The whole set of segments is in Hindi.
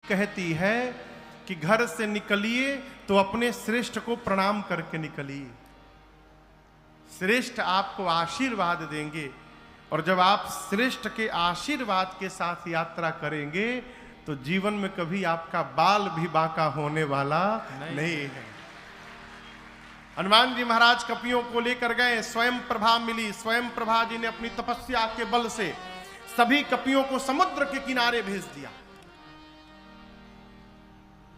कहती है कि घर से निकलिए तो अपने श्रेष्ठ को प्रणाम करके निकलिए। श्रेष्ठ आपको आशीर्वाद देंगे, और जब आप श्रेष्ठ के आशीर्वाद के साथ यात्रा करेंगे तो जीवन में कभी आपका बाल भी बांका होने वाला नहीं है। हनुमान जी महाराज कपियों को लेकर गए, स्वयं प्रभा मिली। स्वयं प्रभा जी ने अपनी तपस्या के बल से सभी कपियों को समुद्र के किनारे भेज दिया।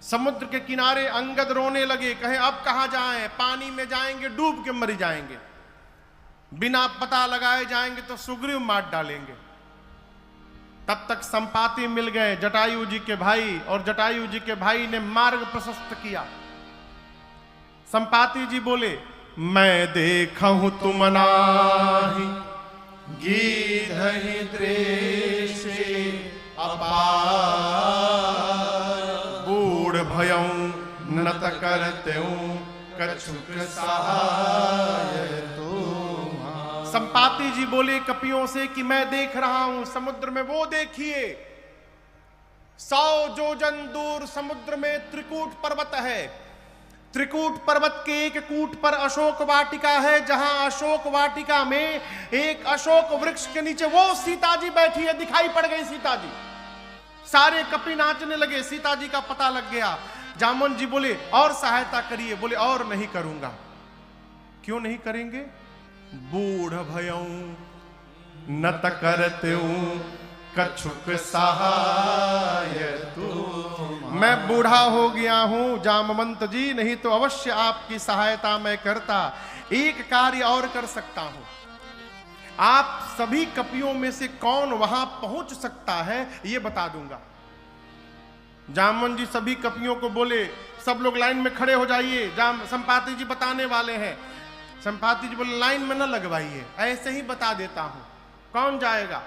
समुद्र के किनारे अंगद रोने लगे, कहे अब कहां जाएं, पानी में जाएंगे डूब के मर जाएंगे, बिना पता लगाए जाएंगे तो सुग्रीव मार डालेंगे। तब तक संपाति मिल गए, जटायु जी के भाई, और जटायु जी के भाई ने मार्ग प्रशस्त किया। संपाति जी बोले, मैं देखा हूं तुम नाही गीधहि दृश्य अपार, बूढ़ भयऊ नत करते कछुक सहाय। संपाति जी बोले कपियों से कि मैं देख रहा हूं समुद्र में, वो देखिए 100 योजन दूर समुद्र में त्रिकूट पर्वत है। त्रिकूट पर्वत के एक कूट पर अशोक वाटिका है, जहां अशोक वाटिका में एक अशोक वृक्ष के नीचे वो सीता जी बैठी है। दिखाई पड़ गई सीता जी, सारे कपि नाचने लगे, सीता जी का पता लग गया। जामवन जी बोले और सहायता करिए, बोले और नहीं करूंगा। क्यों नहीं करेंगे? बूढ़ भयऊ नत करते कछुक सहाय तू। मैं बूढ़ा हो गया हूं जामवंत जी, नहीं तो अवश्य आपकी सहायता मैं करता। एक कार्य और कर सकता हूं, आप सभी कपियों में से कौन वहां पहुंच सकता है यह बता दूंगा। जामवन जी सभी कपियों को बोले, सब लोग लाइन में खड़े हो जाइए, संपाति जी बताने वाले हैं। संपाति जी बोले लाइन में न लगवाइए, ऐसे ही बता देता हूं, कौन जाएगा?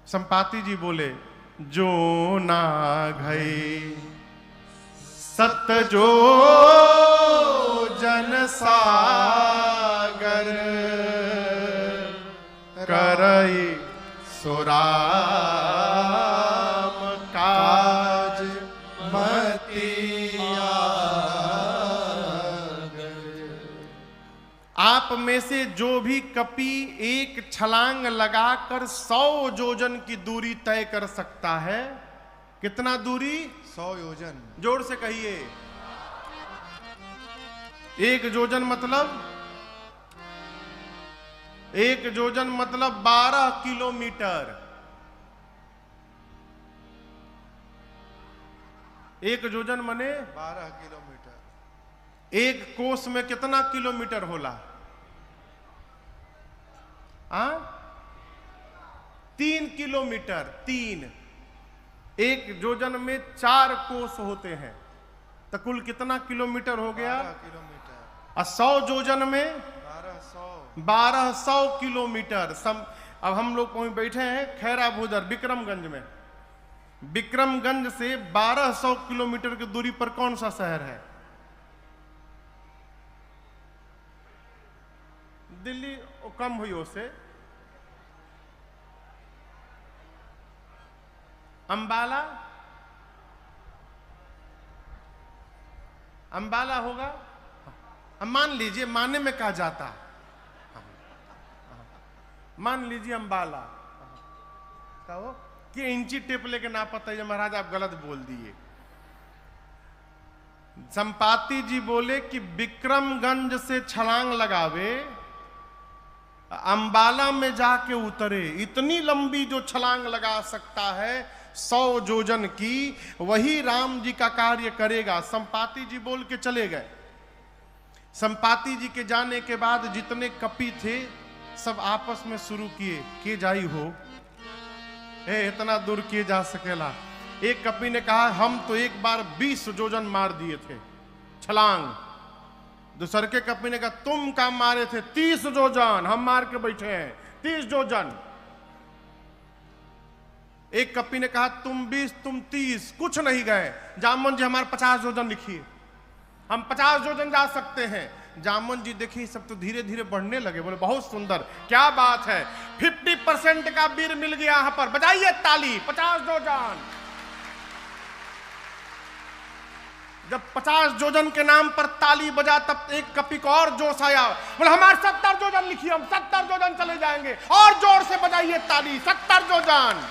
संपाति जी बोले, जो ना गए सत जो जन सागर, करई सुराम काज मतिया। आप में से जो भी कपि एक छलांग लगाकर 100 योजन की दूरी तय कर सकता है। कितना दूरी? 100 योजन। जोर से कहिए। एक योजन मतलब 12 किलोमीटर। एक योजन मने 12 किलोमीटर। एक कोस में कितना किलोमीटर होला? 3 किलोमीटर। 3 एक योजन में 4 कोस होते हैं, तो कुल कितना किलोमीटर हो गया? 12 किलोमीटर। 100 योजन में 1200 किलोमीटर। अब हम लोग वहीं बैठे हैं खैरा भूदर विक्रमगंज में। विक्रमगंज से 1200 किलोमीटर की दूरी पर कौन सा शहर है? दिल्ली कम हुई उससे। अंबाला, अंबाला होगा। मान लीजिए, मानने में कहा जाता, मान लीजिए अंबाला कहो कि इंची टेप लेके ना पता है महाराज, आप गलत बोल दिए। संपाति जी बोले कि विक्रमगंज से छलांग लगावे, अंबाला में जाके उतरे। इतनी लंबी जो छलांग लगा सकता है 100 योजन की, वही राम जी का कार्य करेगा। संपाति जी बोल के चले गए। संपाति जी के जाने के बाद जितने कपि थे सब आपस में शुरू किए कि जाई हो, इतना दूर किए जा सकेला। एक कपि ने कहा हम तो एक बार 20 योजन मार दिए थे छलांग। दूसरे के कपि ने कहा तुम काम मारे थे 30 योजन, हम मार के बैठे हैं 30 योजन। एक कपि ने कहा तुम 20 तुम 30, कुछ नहीं गए। जामवन जी हमारे 50 योजन लिखिए, हम 50 योजन जा सकते हैं। जामवन जी देखिए सब तो धीरे धीरे बढ़ने लगे। बोले बहुत सुंदर, क्या बात है, 50% का वीर मिल गया यहाँ पर, बजाइए ताली। 50 योजन, जब 50 जोजन के नाम पर ताली बजा तब एक कपी को और जोश आया, बोले हमारे 70 जोजन लिखिए, हम 70 जोजन चले जाएंगे, और जोर से बजाइए ताली, 70 जोजन।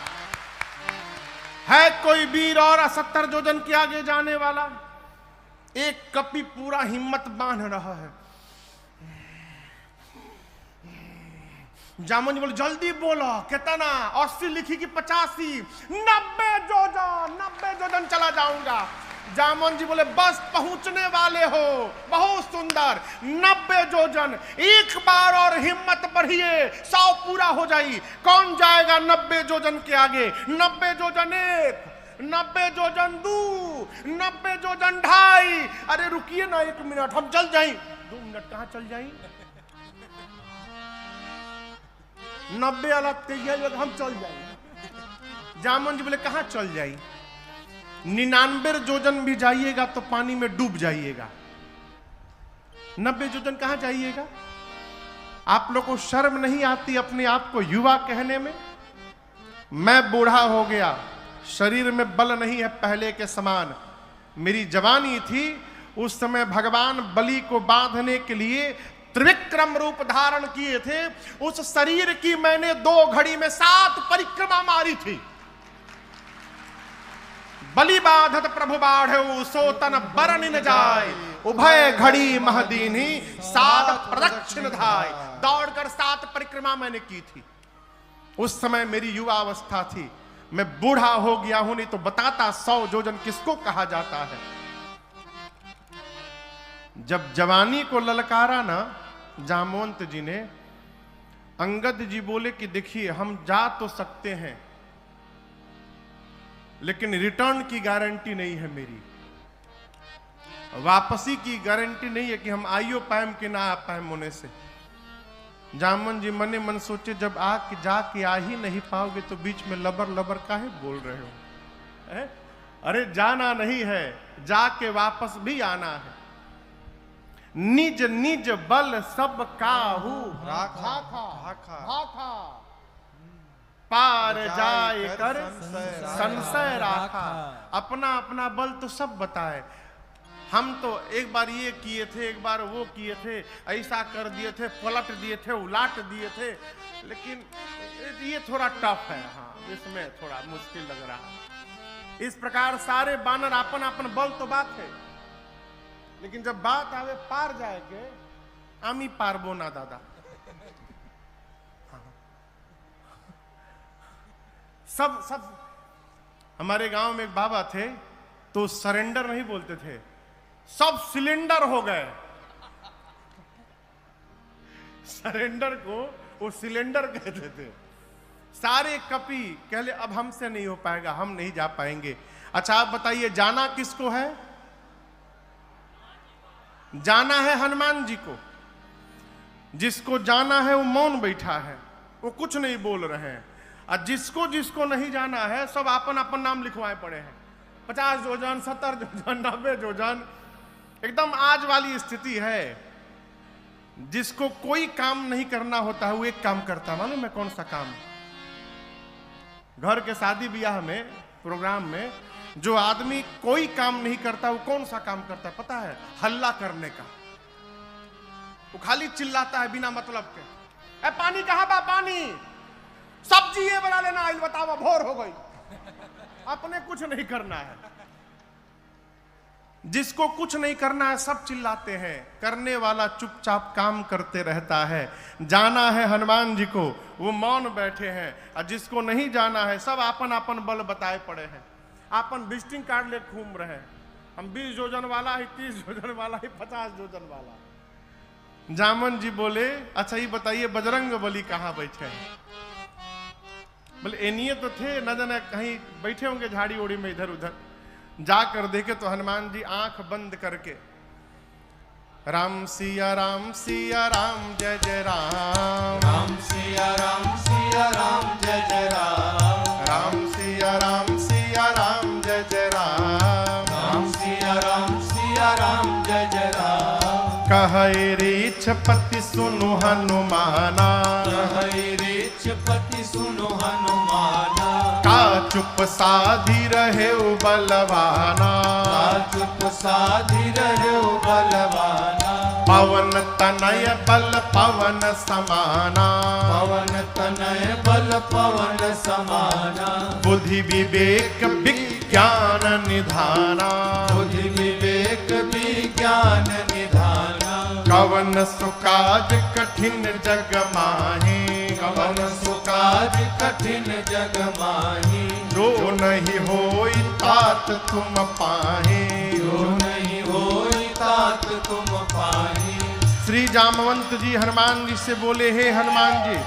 है कोई वीर और 70 जोजन के आगे जाने वाला? एक कपी पूरा हिम्मत बांध रहा है। जामुन बोले जल्दी बोलो, कितना? 80 लिखी कि 85? 90 जोजन, 90 जोजन चला जाऊंगा। जामुन जी बोले बस पहुंचने वाले हो, बहुत सुंदर, 90 जोजन। एक बार और हिम्मत बढ़िए, 100 पूरा हो जाई। कौन जाएगा 90 जोजन के आगे? 90 जोजन 1, 90 जोजन 2, 90 जोजन 2.5। अरे रुकिए ना 1 मिनट, हम चल जाएं। 2 मिनट कहां चल जाएं? 90 वाला तैयार, हम चल जाएंगे। जामुन जी बोले कहां चल जाई? 99 जोजन भी जाइएगा तो पानी में डूब जाइएगा, 90 जोजन कहां जाइएगा? आप लोग को शर्म नहीं आती अपने आप को युवा कहने में? मैं बूढ़ा हो गया, शरीर में बल नहीं है पहले के समान। मेरी जवानी थी, उस समय भगवान बलि को बांधने के लिए त्रिविक्रम रूप धारण किए थे। उस शरीर की मैंने 2 घड़ी में 7 परिक्रमा मारी थी। बलि बाधत प्रभु बाढ़े, सो तन बरन न जाए, उभय घड़ी महदीनी 7 प्रदक्षिण धाय। दौड़कर 7 परिक्रमा मैंने की थी। उस समय मेरी युवा अवस्था थी। मैं बूढ़ा हो गया हूं, नहीं तो बताता 100 जोजन किसको कहा जाता है। जब जवानी को ललकारा ना जामवंत जी ने, अंगद जी बोले कि देखिए हम जा तो सकते हैं, लेकिन रिटर्न की गारंटी नहीं है मेरी, वापसी की गारंटी नहीं है कि हम आइयो पाएम कि ना आ पाएम होने से। जामन जी मने मन सोचे जब जाके आ ही नहीं पाओगे तो बीच में लबर लबर काहे बोल रहे हो? अरे जाना नहीं है, जाके वापस भी आना है। निज निज बल सब काहू राखा भाखा, पार जाए कर संशय राखा। अपना अपना बल तो सब बताए। हम तो एक बार ये किए थे, एक बार वो किए थे, ऐसा कर दिए थे, पलट दिए थे, उलाट दिए थे, लेकिन ये थोड़ा टफ है। हाँ, इसमें थोड़ा मुश्किल लग रहा है। इस प्रकार सारे बानर अपन अपन बल तो बात है, लेकिन जब बात आवे पार जाए के, आमी पारबो ना दादा। सब हमारे गांव में एक बाबा थे, तो सरेंडर नहीं बोलते थे, सब सिलेंडर हो गए। सरेंडर को वो सिलेंडर कहते थे। सारे कपी कहले अब हमसे नहीं हो पाएगा, हम नहीं जा पाएंगे। अच्छा आप बताइए जाना किसको है? जाना है हनुमान जी को। जिसको जाना है वो मौन बैठा है, वो कुछ नहीं बोल रहे हैं। और जिसको जिसको नहीं जाना है सब अपन अपन नाम लिखवाए पड़े हैं। 50 जोजन, 70 जोजन, 90 जोजन, एकदम आज वाली स्थिति है। जिसको कोई काम नहीं करना होता है वो एक काम करता, मालूम है कौन सा काम? घर के शादी ब्याह में, प्रोग्राम में जो आदमी कोई काम नहीं करता वो कौन सा काम करता है पता है? हल्ला करने का। वो खाली चिल्लाता है बिना मतलब के। पानी कहां बा? पानी। सब्जी ये बना लेना, आई बतावा भोर हो गई। अपने कुछ नहीं करना है। जिसको कुछ नहीं करना है सब चिल्लाते हैं, करने वाला चुपचाप काम करते रहता है। जाना है हनुमान जी को, वो मौन बैठे हैं। और जिसको नहीं जाना है सब अपन अपन बल बताए पड़े हैं। अपन विजिटिंग कार्ड ले घूम रहे हैं। हम 20 जोजन वाला है, 30 जोजन वाला है, 50 जोजन वाला। जामन जी बोले अच्छा ये बताइए बजरंग बली कहाँ बैठे हैं? बोले एनिए तो थे, न जाने कहीं बैठे होंगे झाड़ी ओड़ी में इधर उधर। जाकर देखे तो हनुमान जी आंख बंद करके राम सिया राम जय जय राम, राम सिया राम जय जय राम, राम सिया राम जय जय राम, राम सिया राम जय जय राम। कहे रीछपति सुनु हनुमाना, कहे रीछपति सुनु हनुमाना, काथ चुप साधी रहे बलवाना, चुप साधी रहे बलवाना। पवन तनय बल पवन समाना, पवन तनय बल पवन समाना। बुद्धि विवेक विज्ञान निधाना, बुद्धि विवेक विज्ञान निधाना। कवन सुकाज कठिन जग माहे, कवन सुकाज कठिन जग माही। जो नहीं होई तात तुम पाहे, जो नहीं होई तात तुम पाही। श्री जामवंत जी हनुमान जी से बोले, हे हनुमान जी,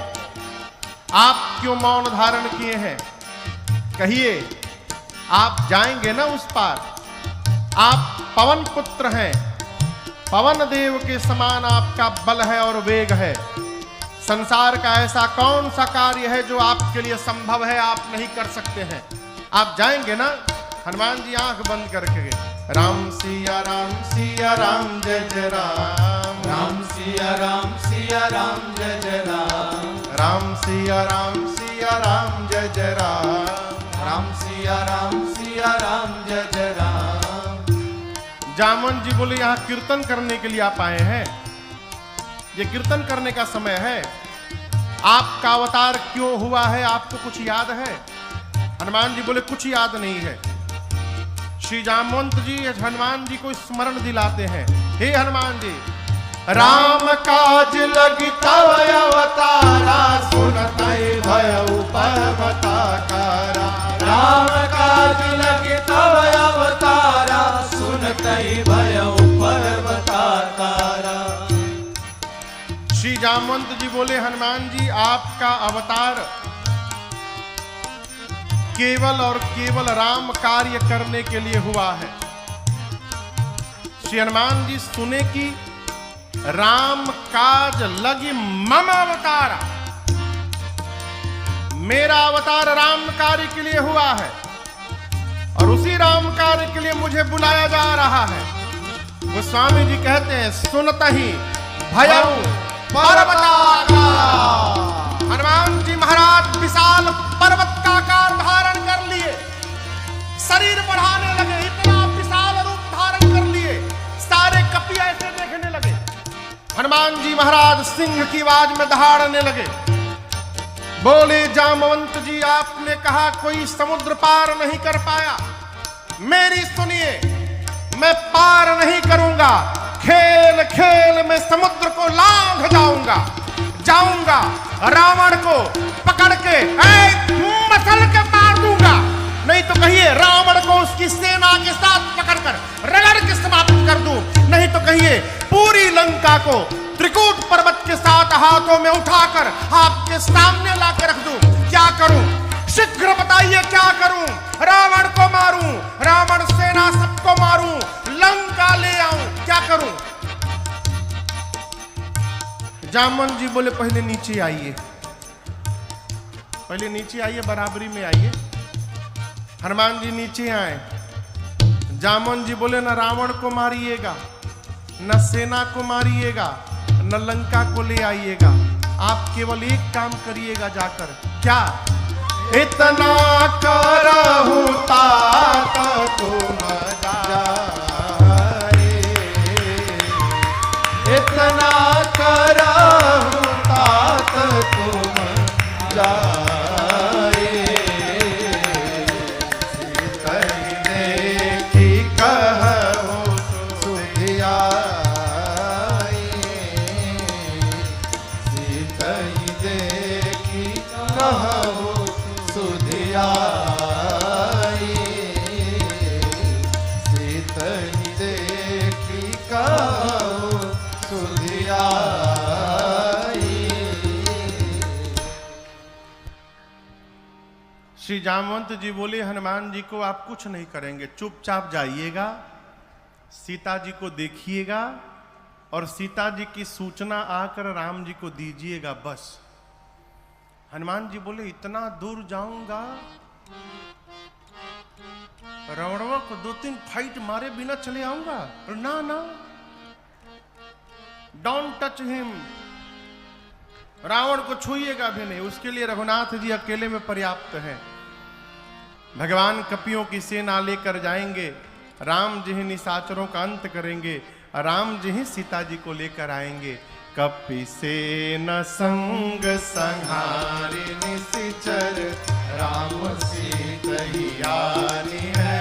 आप क्यों मौन धारण किए हैं? कहिए, आप जाएंगे ना उस पार? आप पवन पुत्र हैं, पवन देव के समान आपका बल है और वेग है। संसार का ऐसा कौन सा कार्य है जो आपके लिए संभव है, आप नहीं कर सकते हैं? आप जाएंगे ना? हनुमान जी आंख बंद करके गए। राम सिया राम जय जय राम, राम सिया राम जय जय राम। राम सिया राम जय जय राम, राम सिया राम जय जय राम। जामवंत जी बोले, यहाँ कीर्तन करने के लिए आप आए हैं, ये कीर्तन करने का समय है। आपका अवतार क्यों हुआ है, आपको कुछ याद है? हनुमान जी बोले, कुछ याद नहीं है। श्री जामवंत जी हनुमान जी को स्मरण दिलाते हैं, हे हनुमान जी, राम काज लगी तव अवतारा, सुनतै भयउ पर्वताकारा। राम काज लगे तव अवतारा, सुनतै भयउ पर्वताकारा। श्री जामवंत जी बोले, हनुमान जी, आपका अवतार केवल और केवल राम कार्य करने के लिए हुआ है। श्री हनुमान जी सुने कि राम काज लगी मम अवतारा, मेरा अवतार राम कार्य के लिए हुआ है और उसी राम कार्य के लिए मुझे बुलाया जा रहा है। गोस्वामी जी कहते हैं, सुनतहि भयउ पर्वताकारा। हनुमान जी महाराज विशाल पर्वत का आकार धारण कर लिए, शरीर बढ़ाने लगे, इतना विशाल रूप धारण कर लिए, सारे कपि ऐसे देखने लगे। हनुमान जी महाराज सिंह की आवाज में दहाड़ने लगे। बोले, जामवंत जी, आपने कहा कोई समुद्र पार नहीं कर पाया, मेरी सुनिए, मैं पार नहीं करूंगा। खेल खेल में समुद्र को लांघ जाऊंगा, रावण को पकड़ के मसल के मार दूंगा। नहीं तो कहिए रावण को उसकी सेना के साथ पकड़कर रगड़ के समाप्त कर दूं। नहीं तो कहिए पूरी लंका को त्रिकूट पर्वत के साथ हाथों में उठाकर आपके सामने लाके रख दूं। क्या करूं? शीघ्र बताइए, क्या करूं? रावण को मारूं, रावण सेना सबको मारूं, लंका ले आऊं, क्या करूं? जामवंत जी बोले, पहले नीचे आइए, पहले नीचे आइए, बराबरी में आइए। हनुमान जी नीचे आए। जामवंत जी बोले, न रावण को मारिएगा, न सेना को मारिएगा, न लंका को ले आइएगा, आप केवल एक काम करिएगा जाकर। क्या? इतना करहु तात तुम जाए, इतना करहु तात तुम जाए। सीतहि देखि कहु सुधियाए, सीतहि देखि कहु सुधियाए, सीतहि देखि कहु सुधियाए। श्री जामवंत जी बोले, हनुमान जी को आप कुछ नहीं करेंगे, चुपचाप जाइएगा, सीता जी को देखिएगा और सीता जी की सूचना आकर राम जी को दीजिएगा, बस। हनुमान जी बोले, इतना दूर जाऊंगा, रावणवा को 2-3 फाइट मारे बिना चले आऊंगा? ना ना, डोंट टच हिम, रावण को छूइएगा भी नहीं, उसके लिए रघुनाथ जी अकेले में पर्याप्त है। भगवान कपियों की सेना लेकर जाएंगे, राम जी ही निशाचरों का अंत करेंगे, राम जी ही सीता जी को लेकर आएंगे। कपि सेना संग संहारी निशिचर राम सीतहियारी है।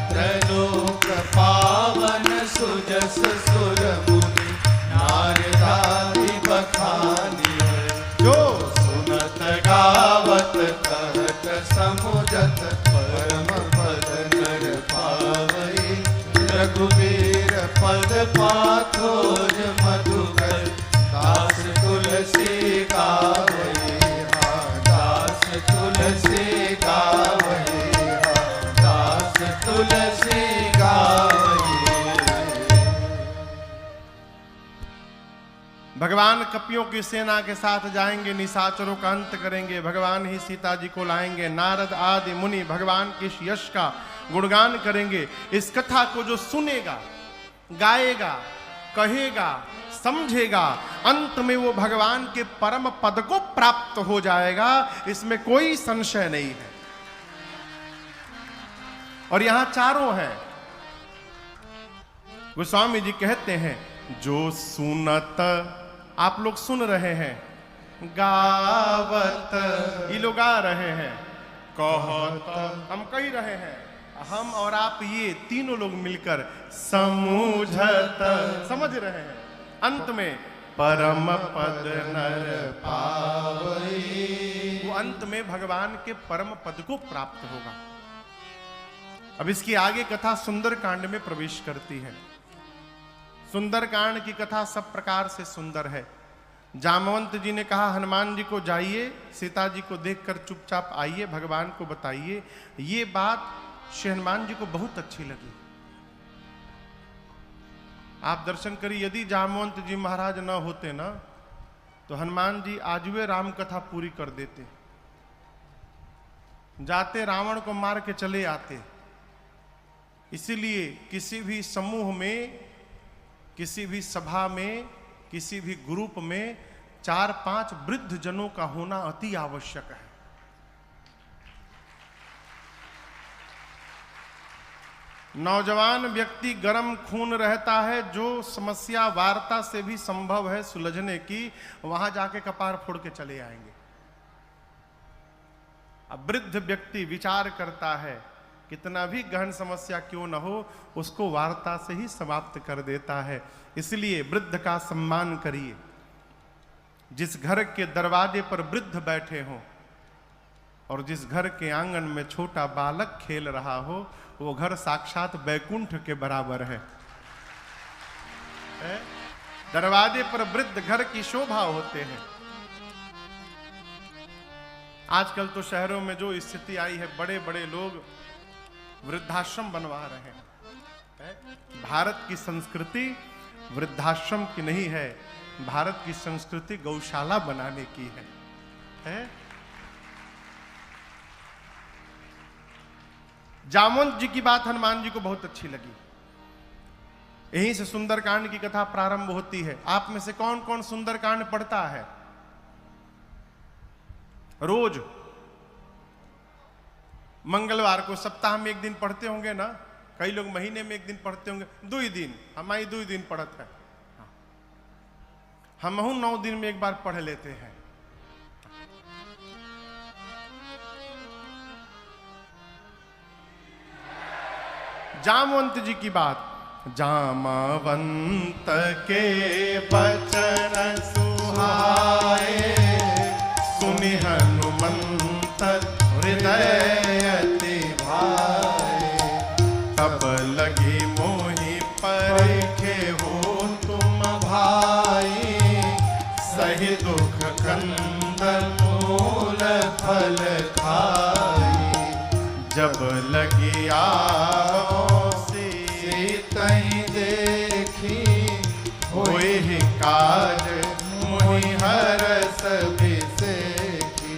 त्रैलोक पावन सुजस सुर मुनि नारदादि बखानी है। जो सुनत गावत कहत समुझत परम पद नर पावई। रघुवीर पद पाथोज मधुकर दास तुलसी गावई। दास तुलसी गावई। दास तुलसी गावई। भगवान कपियों की सेना के साथ जाएंगे, निशाचरों का अंत करेंगे, भगवान ही सीता जी को लाएंगे। नारद आदि मुनि भगवान के इस यश का गुणगान करेंगे। इस कथा को जो सुनेगा, गाएगा, कहेगा, समझेगा, अंत में वो भगवान के परम पद को प्राप्त हो जाएगा, इसमें कोई संशय नहीं है। और यहां चारों हैं। गोस्वामी जी कहते हैं, जो सुनत, आप लोग सुन रहे हैं, गावत, ये लोग गा रहे हैं, कहत, हम कह रहे हैं, हम और आप ये तीनों लोग मिलकर समझत, समझ रहे हैं। अंत में परम पद नर पावई, वो अंत में भगवान के परम पद को प्राप्त होगा। अब इसकी आगे कथा सुंदर कांड में प्रवेश करती है। सुंदर कांड की कथा सब प्रकार से सुंदर है। जामवंत जी ने कहा, हनुमान जी को जाइए, सीता जी को देखकर चुपचाप आइए, भगवान को बताइए। ये बात श्री हनुमान जी को बहुत अच्छी लगी। आप दर्शन करिए, यदि जामवंत जी महाराज न होते ना, तो हनुमान जी आज वे राम कथा पूरी कर देते, जाते रावण को मार के चले आते। इसीलिए किसी भी समूह में, किसी भी सभा में, किसी भी ग्रुप में 4-5 वृद्ध जनों का होना अति आवश्यक है। नौजवान व्यक्ति गर्म खून रहता है, जो समस्या वार्ता से भी संभव है सुलझने की, वहां जाके कपार फोड़ के चले आएंगे। अब वृद्ध व्यक्ति विचार करता है, कितना भी गहन समस्या क्यों न हो, उसको वार्ता से ही समाप्त कर देता है। इसलिए वृद्ध का सम्मान करिए। जिस घर के दरवाजे पर वृद्ध बैठे हों और जिस घर के आंगन में छोटा बालक खेल रहा हो, वो घर साक्षात बैकुंठ के बराबर है। दरवाजे पर वृद्ध घर की शोभा होते हैं। आजकल तो शहरों में जो स्थिति आई है, बड़े बड़े लोग वृद्धाश्रम बनवा रहे हैं। भारत की संस्कृति वृद्धाश्रम की नहीं है, भारत की संस्कृति गौशाला बनाने की है? जामवंत जी की बात हनुमान जी को बहुत अच्छी लगी। यहीं से सुंदरकांड की कथा प्रारंभ होती है। आप में से कौन कौन सुंदरकांड पढ़ता है रोज? मंगलवार को सप्ताह में एक दिन पढ़ते होंगे ना, कई लोग महीने में एक दिन पढ़ते होंगे, 2 दिन, हमारी 2 दिन पढ़त है। हम 9 दिन में एक बार पढ़ लेते हैं। जामवंत जी की बात, जामवंत के बचन सुहाए, सुनि हनुमंत हृदय अति भाए। तब लगी मोहि परखे हो तुम भाई, सही दुख कंदन मूल फल खाई। जब लगी आओ सीतहि देखी, होए ही काज मोहि हरस बिसेखी।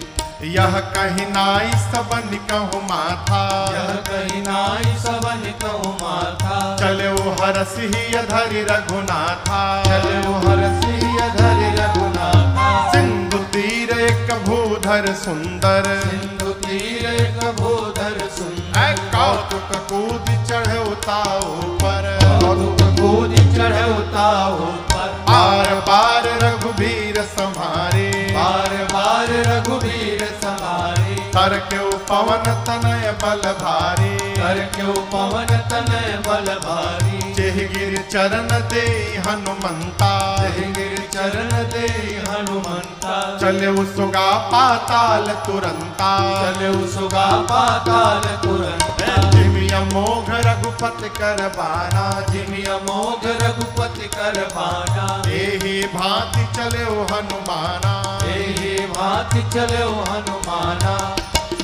यह कही नाई सबन कहु माथा, यह कही नाई सबन कहु माथा। चले वो हरस ही धरि रघुनाथा, चले वो हरस ही धरि रघुनाथा। सिंधु तीर एक भूधर सुंदर, सिंधु तीर एक भूधर सुंदर, ऐ कौतुक कूद चढ़े उताऊ पर, कौतुक कूद चढ़े उताऊ पर, बार बार रघुबीर संहारे, बार बार रघुबीर संहारे, कर क्यों पवन तनय बल भारी, कर क्यों पवन तनय बल भारी, जेहि गिर चरण दे हनुमंता, जेहि गिर चरण दे हनुमंता, चले सुगा पाताल तुरंता, चले सुगा पाताल तुरंत, जिमि अमोघ रघुपति कर बाना, जिमि अमोघ रघुपति कर बाना, एहि भांति चले हनुमाना, एहि भांति चले हनुमाना,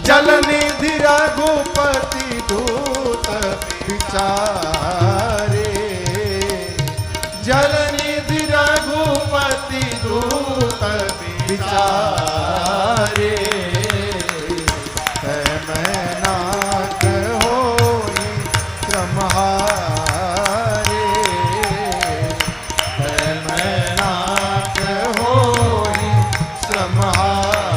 जलनिधि रघुपति दूत विचारे, जलनिधि रघुपति दूत विचारे, मैनाक होई क्रमहारे, मैनाक होई श्रमहारे,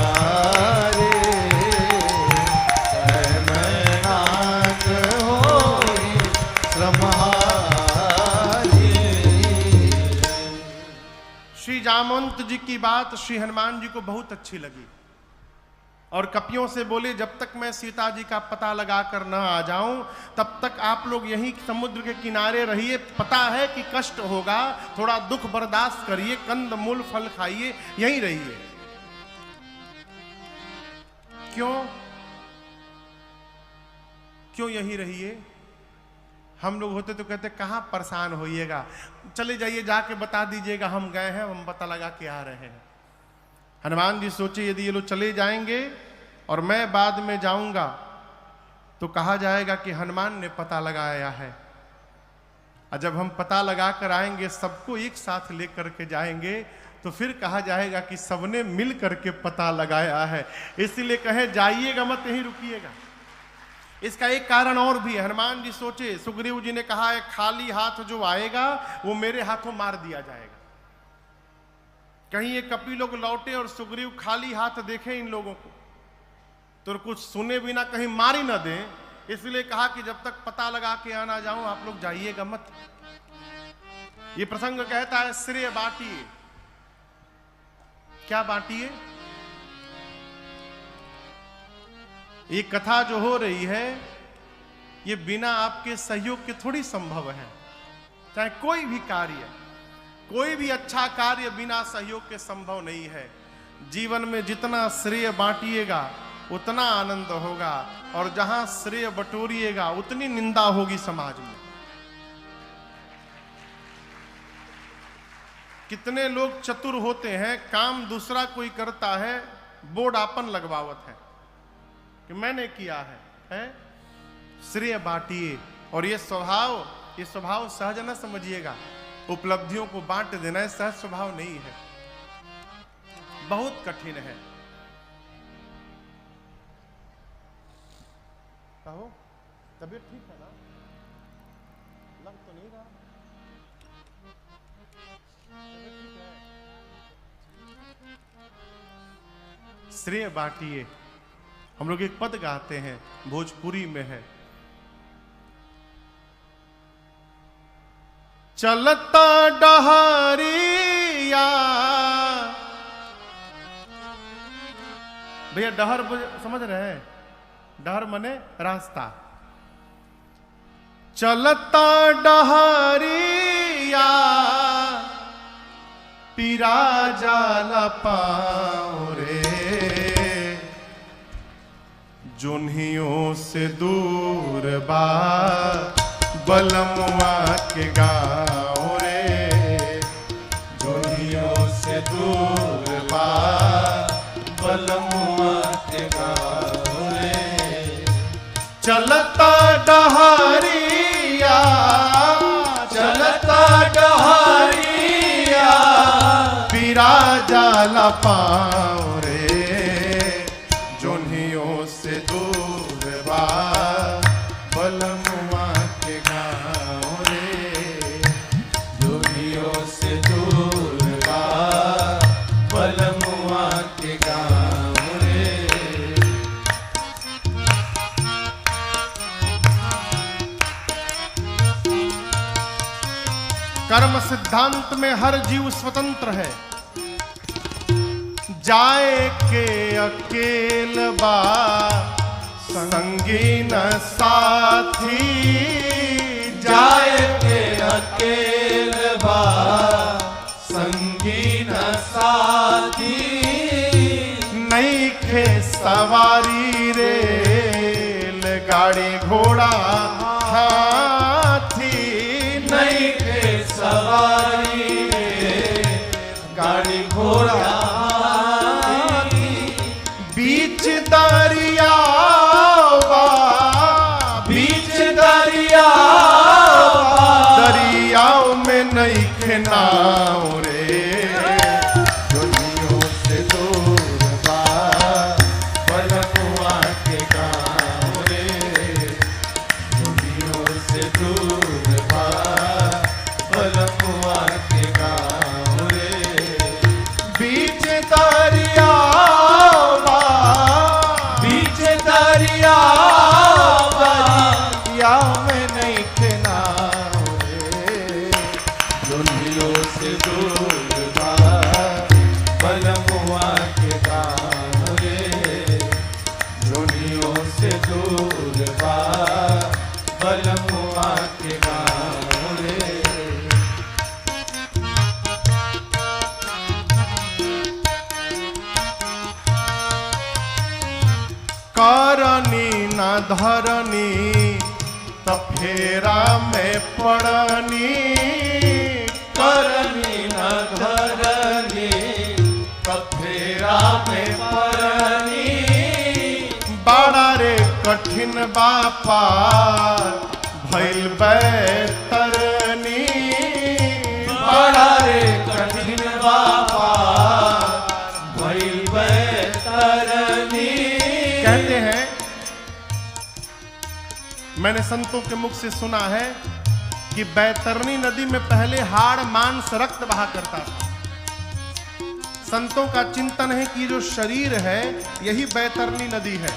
मैनाक होई श्रमहारे। श्री जामवंत जी की बात श्री हनुमान जी को बहुत अच्छी लगी और कपियों से बोले, जब तक मैं सीता जी का पता लगा कर न आ जाऊं तब तक आप लोग यहीं समुद्र के किनारे रहिए। पता है कि कष्ट होगा, थोड़ा दुख बर्दाश्त करिए, कंद मूल फल खाइए, यहीं रहिए। क्यों यहीं रहिए? हम लोग होते तो कहते कहाँ परेशान होइएगा, चले जाइए, जाके बता दीजिएगा हम गए हैं, हम पता लगा के आ रहे हैं। हनुमान जी सोचे यदि ये लोग चले जाएंगे और मैं बाद में जाऊंगा तो कहा जाएगा कि हनुमान ने पता लगाया है, और जब हम पता लगा कर आएंगे, सबको एक साथ लेकर के जाएंगे, तो फिर कहा जाएगा कि सबने मिल करके पता लगाया है। इसलिए कहे जाइएगा मत, यहीं रुकिएगा। इसका एक कारण और भी है। हनुमान जी सोचे, सुग्रीव जी ने कहा है खाली हाथ जो आएगा वो मेरे हाथों मार दिया जाएगा। कहीं ये कपि लोग लौटे और सुग्रीव खाली हाथ देखे इन लोगों को तो कुछ सुने बिना कहीं मारी ना दें, इसलिए कहा कि जब तक पता लगा के आना जाऊं आप लोग जाइएगा मत। ये प्रसंग कहता है श्रेय बांटिए। क्या बांटिए? ये कथा जो हो रही है ये बिना आपके सहयोग के थोड़ी संभव है। चाहे कोई भी कार्य, कोई भी अच्छा कार्य बिना सहयोग के संभव नहीं है। जीवन में जितना श्रेय बांटिएगा उतना आनंद होगा, और जहां श्रेय बटोरिएगा उतनी निंदा होगी समाज में। कितने लोग चतुर होते हैं, काम दूसरा कोई करता है, बोर्ड आपन लगवावत है कि मैंने किया है? श्रेय बांटिए। और ये स्वभाव सहज न समझिएगा। उपलब्धियों को बांट देना सहज स्वभाव नहीं है, बहुत कठिन है। कहो, तबीयत ठीक है ना? लग तो नहीं रहा। श्रेय बांटिए। हम लोग एक पद गाते हैं, भोजपुरी में है, चलता डहरिया। भैया डहर समझ रहे हैं? डहर मने रास्ता। चलता डहरिया पीरा जाला पाँव रे, जुन्हियों से दूर बा बलमुआ के गाँव रे, जुन्हियों से दूर बा बलमुआ के गाँव रे। चलता डहरिया, चलता डहरिया पीरा जाला पाँव रे, जुन्हियों से दूर बा बलमुआ के गाँव रे, जुन्हियों से दूर बा बलमुआ के गाँव। सिद्धांत में हर जीव स्वतंत्र है। जाए के अकेल बा संगी न साथी, जाए के अकेल बा संगी न साथी, नहीं खे सवारी रेल गाड़ी घोड़ा हाथी, नहीं के सवारी गाड़ी घोड़ा हाथी, बीच दरिया बीच दरिया दरियाओं में नहीं खे नाव रे, दुनियों से दूर बा बलमुआ के गाँव रे, दुनियों से दूर बा बलमुआ के गाँव रे, बीच दरिया बीच दरिया या में नहीं खे नाव रे, दुनियों से दूर बा बलमुआ के गाँव रे, दुनियों से दूर बा बलमुआ के गाँव रे। करनी न धरनी त फेरा में पड़नी, करनी न धरनी कफेरा में परनी, बड़ा रे कठिन बापार भइल बैतरनी, बड़ा रे कठिन बापा भइल बैतरनी। कहते हैं, मैंने संतों के मुख से सुना है कि बैतरनी नदी में पहले हाड़ मांस रक्त बहा करता था। संतों का चिंतन है कि जो शरीर है यही बैतरनी नदी है,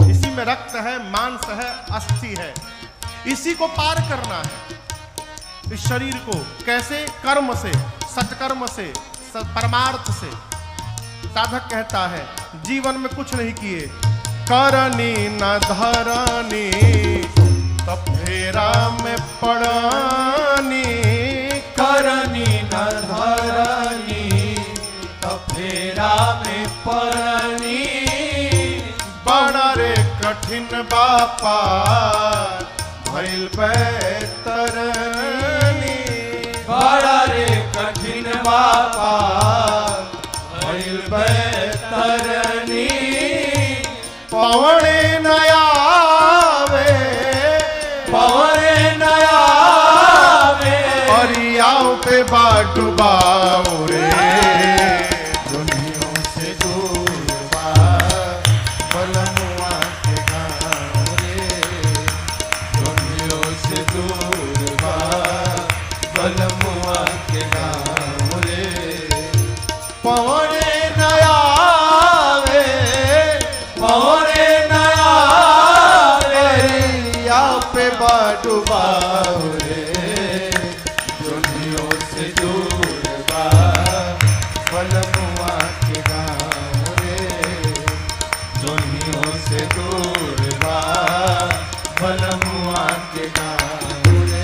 इसी में रक्त है, मांस है, अस्थि है, इसी को पार करना है। इस शरीर को कैसे? कर्म से, सत्कर्म से, परमार्थ से। साधक कहता है जीवन में कुछ नहीं किए, करनी न धरनी तब फेरा में पड़नी, करनी न धरनी कफेरा में परनी, बड़ा रे कठिन बापा भइल बैतरनी, बड़ा रे कठिन बापा भइल बैतरनी। पवने नयावे पवने नया परियाओ पे बाटुबाओ रे, दुनियों से दूर बा बलमुआ के गाँव रे, दुनियों से दूर बा बलमुआ के गाँव रे। पवने नयावे पवने नया परियाओ पे बाटुबाओ रे, दुनियों से दूर बा बलमुआ के गाँव रे, दुनियों से दूर बा बलमुआ के गाँव रे।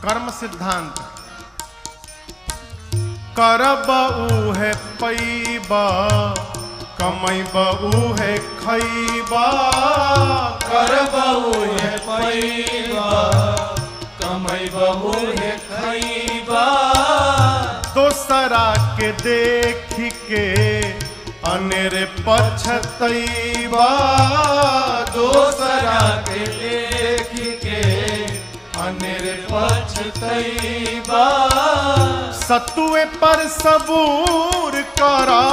कर्म सिद्धांत। करब उहे पैबा, कमैब उहे खैबा, करबहु है पैबा कमैबहु है खैबा, दोसरा के देख के अनेर पछतैबा, दोसरा के देख के अनेर पछतैबा, सतुए पर सबूर करा,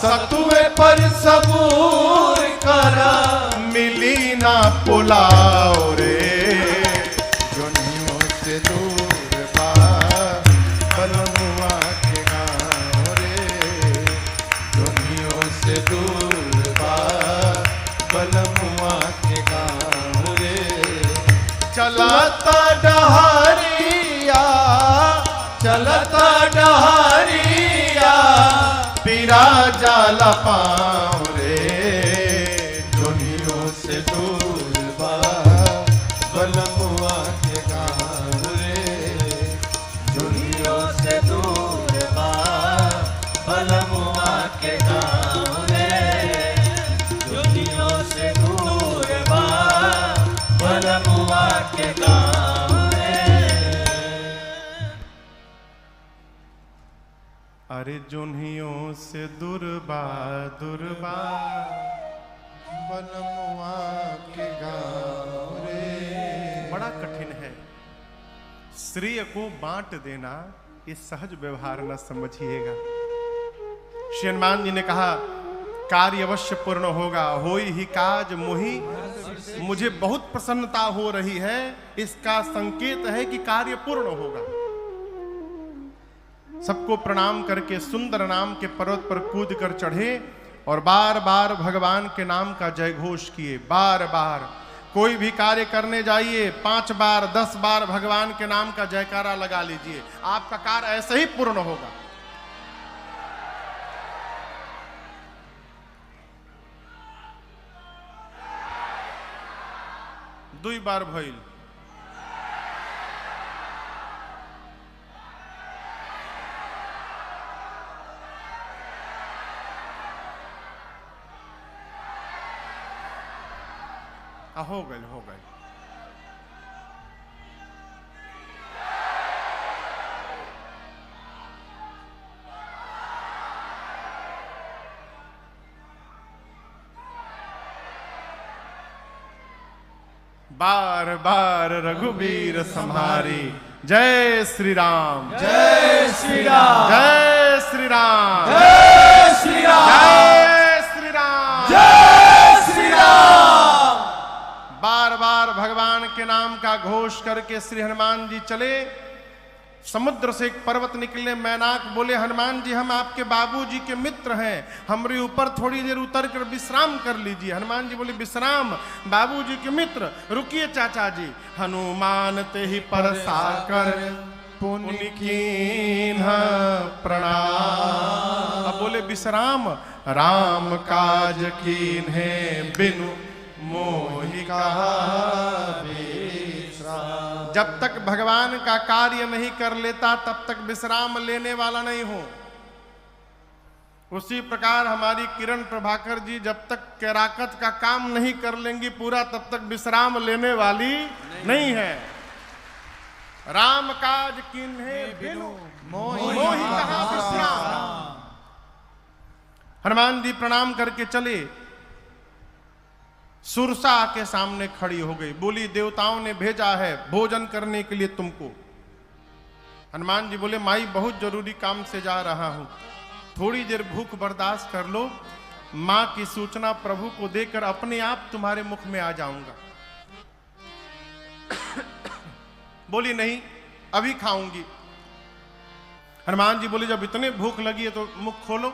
सतुए पर सबूर करा, मिली ना पुलाव रे, दुनियों से दूर बा बलमुआ के गाँव रे, दुनियों से दूर बा अरे जुन्हियों से दुर्बा दुर्बा बनमुआ के गाँव रे। बड़ा कठिन है। श्रेय को बांट देना ये सहज व्यवहार न समझिएगा। श्री हनुमान जी ने कहा कार्य अवश्य पूर्ण होगा, होई ही काज मोहि, मुझे बहुत प्रसन्नता हो रही है, इसका संकेत है कि कार्य पूर्ण होगा। सबको प्रणाम करके सुंदर नाम के पर्वत पर कूद कर चढ़े और बार बार भगवान के नाम का जय घोष किए। बार बार कोई भी कार्य करने जाइए 5 बार 10 बार भगवान के नाम का जयकारा लगा लीजिए, आपका कार्य ऐसे ही पूर्ण होगा। दुई बार भइल। हो गए हो गए। बार बार रघुवीर सम्हारी। जय श्री राम, जय श्री राम, जय श्री राम, जय श्री राम, जय श्री राम, जय श्री राम। बार बार भगवान के नाम का घोष करके श्री हनुमान जी चले। समुद्र से एक पर्वत निकले। मैनाक बोले हनुमान जी हम आपके बाबूजी के मित्र हैं, हमारे ऊपर थोड़ी देर उतर कर विश्राम कर लीजिए। हनुमान जी बोले विश्राम, बाबूजी के मित्र, रुकिए चाचा जी। हनुमान ते ही परसा कर पुण्य कीन्हा प्रणाम। अब बोले विश्राम, राम काज कीन्हे बिनु मोहि कहा विश्राम। जब तक भगवान का कार्य नहीं कर लेता तब तक विश्राम लेने वाला नहीं हो। उसी प्रकार हमारी किरण प्रभाकर जी जब तक कैराकत का काम नहीं कर लेंगी पूरा तब तक विश्राम लेने वाली नहीं है। राम काज किन्हे बिनु मोहि कहा विश्राम। हनुमान जी प्रणाम करके चले। सुरसा के सामने खड़ी हो गई, बोली देवताओं ने भेजा है भोजन करने के लिए तुमको। हनुमान जी बोले माई बहुत जरूरी काम से जा रहा हूं, थोड़ी देर भूख बर्दाश्त कर लो, मां की सूचना प्रभु को देकर अपने आप तुम्हारे मुख में आ जाऊंगा। बोली नहीं अभी खाऊंगी। हनुमान जी बोले जब इतने भूख लगी है तो मुख खोलो।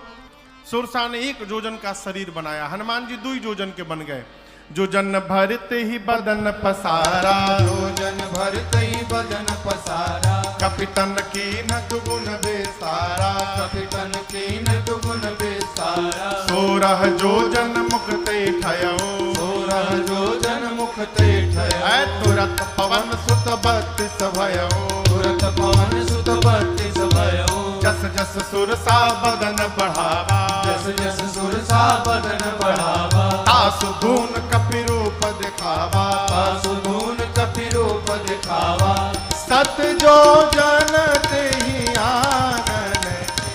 सुरसा ने 1 जोजन का शरीर बनाया, हनुमान जी 2 जोजन के बन गए। जोजन भरते ही बदन पसारा, जोजन भरते ही बदन पसारा, कपितन की न दुगुन बेसारा, कपितन कीन दुगुन बेसारा। 16 जोजन मुक्ते ठयो, 16 जोजन मुक्ते ठयो। तुरत पवन सुत 32 भयो, तुरत पवन सुत 32 भयो। जस जस सुरसा बदन बढ़ावा, जस जस सुरसा बदन बढ़ावा। तासु धून कपि रूप दिखावा, तासु धून कपि रूप दिखावा। सत जो जन तेहि आनन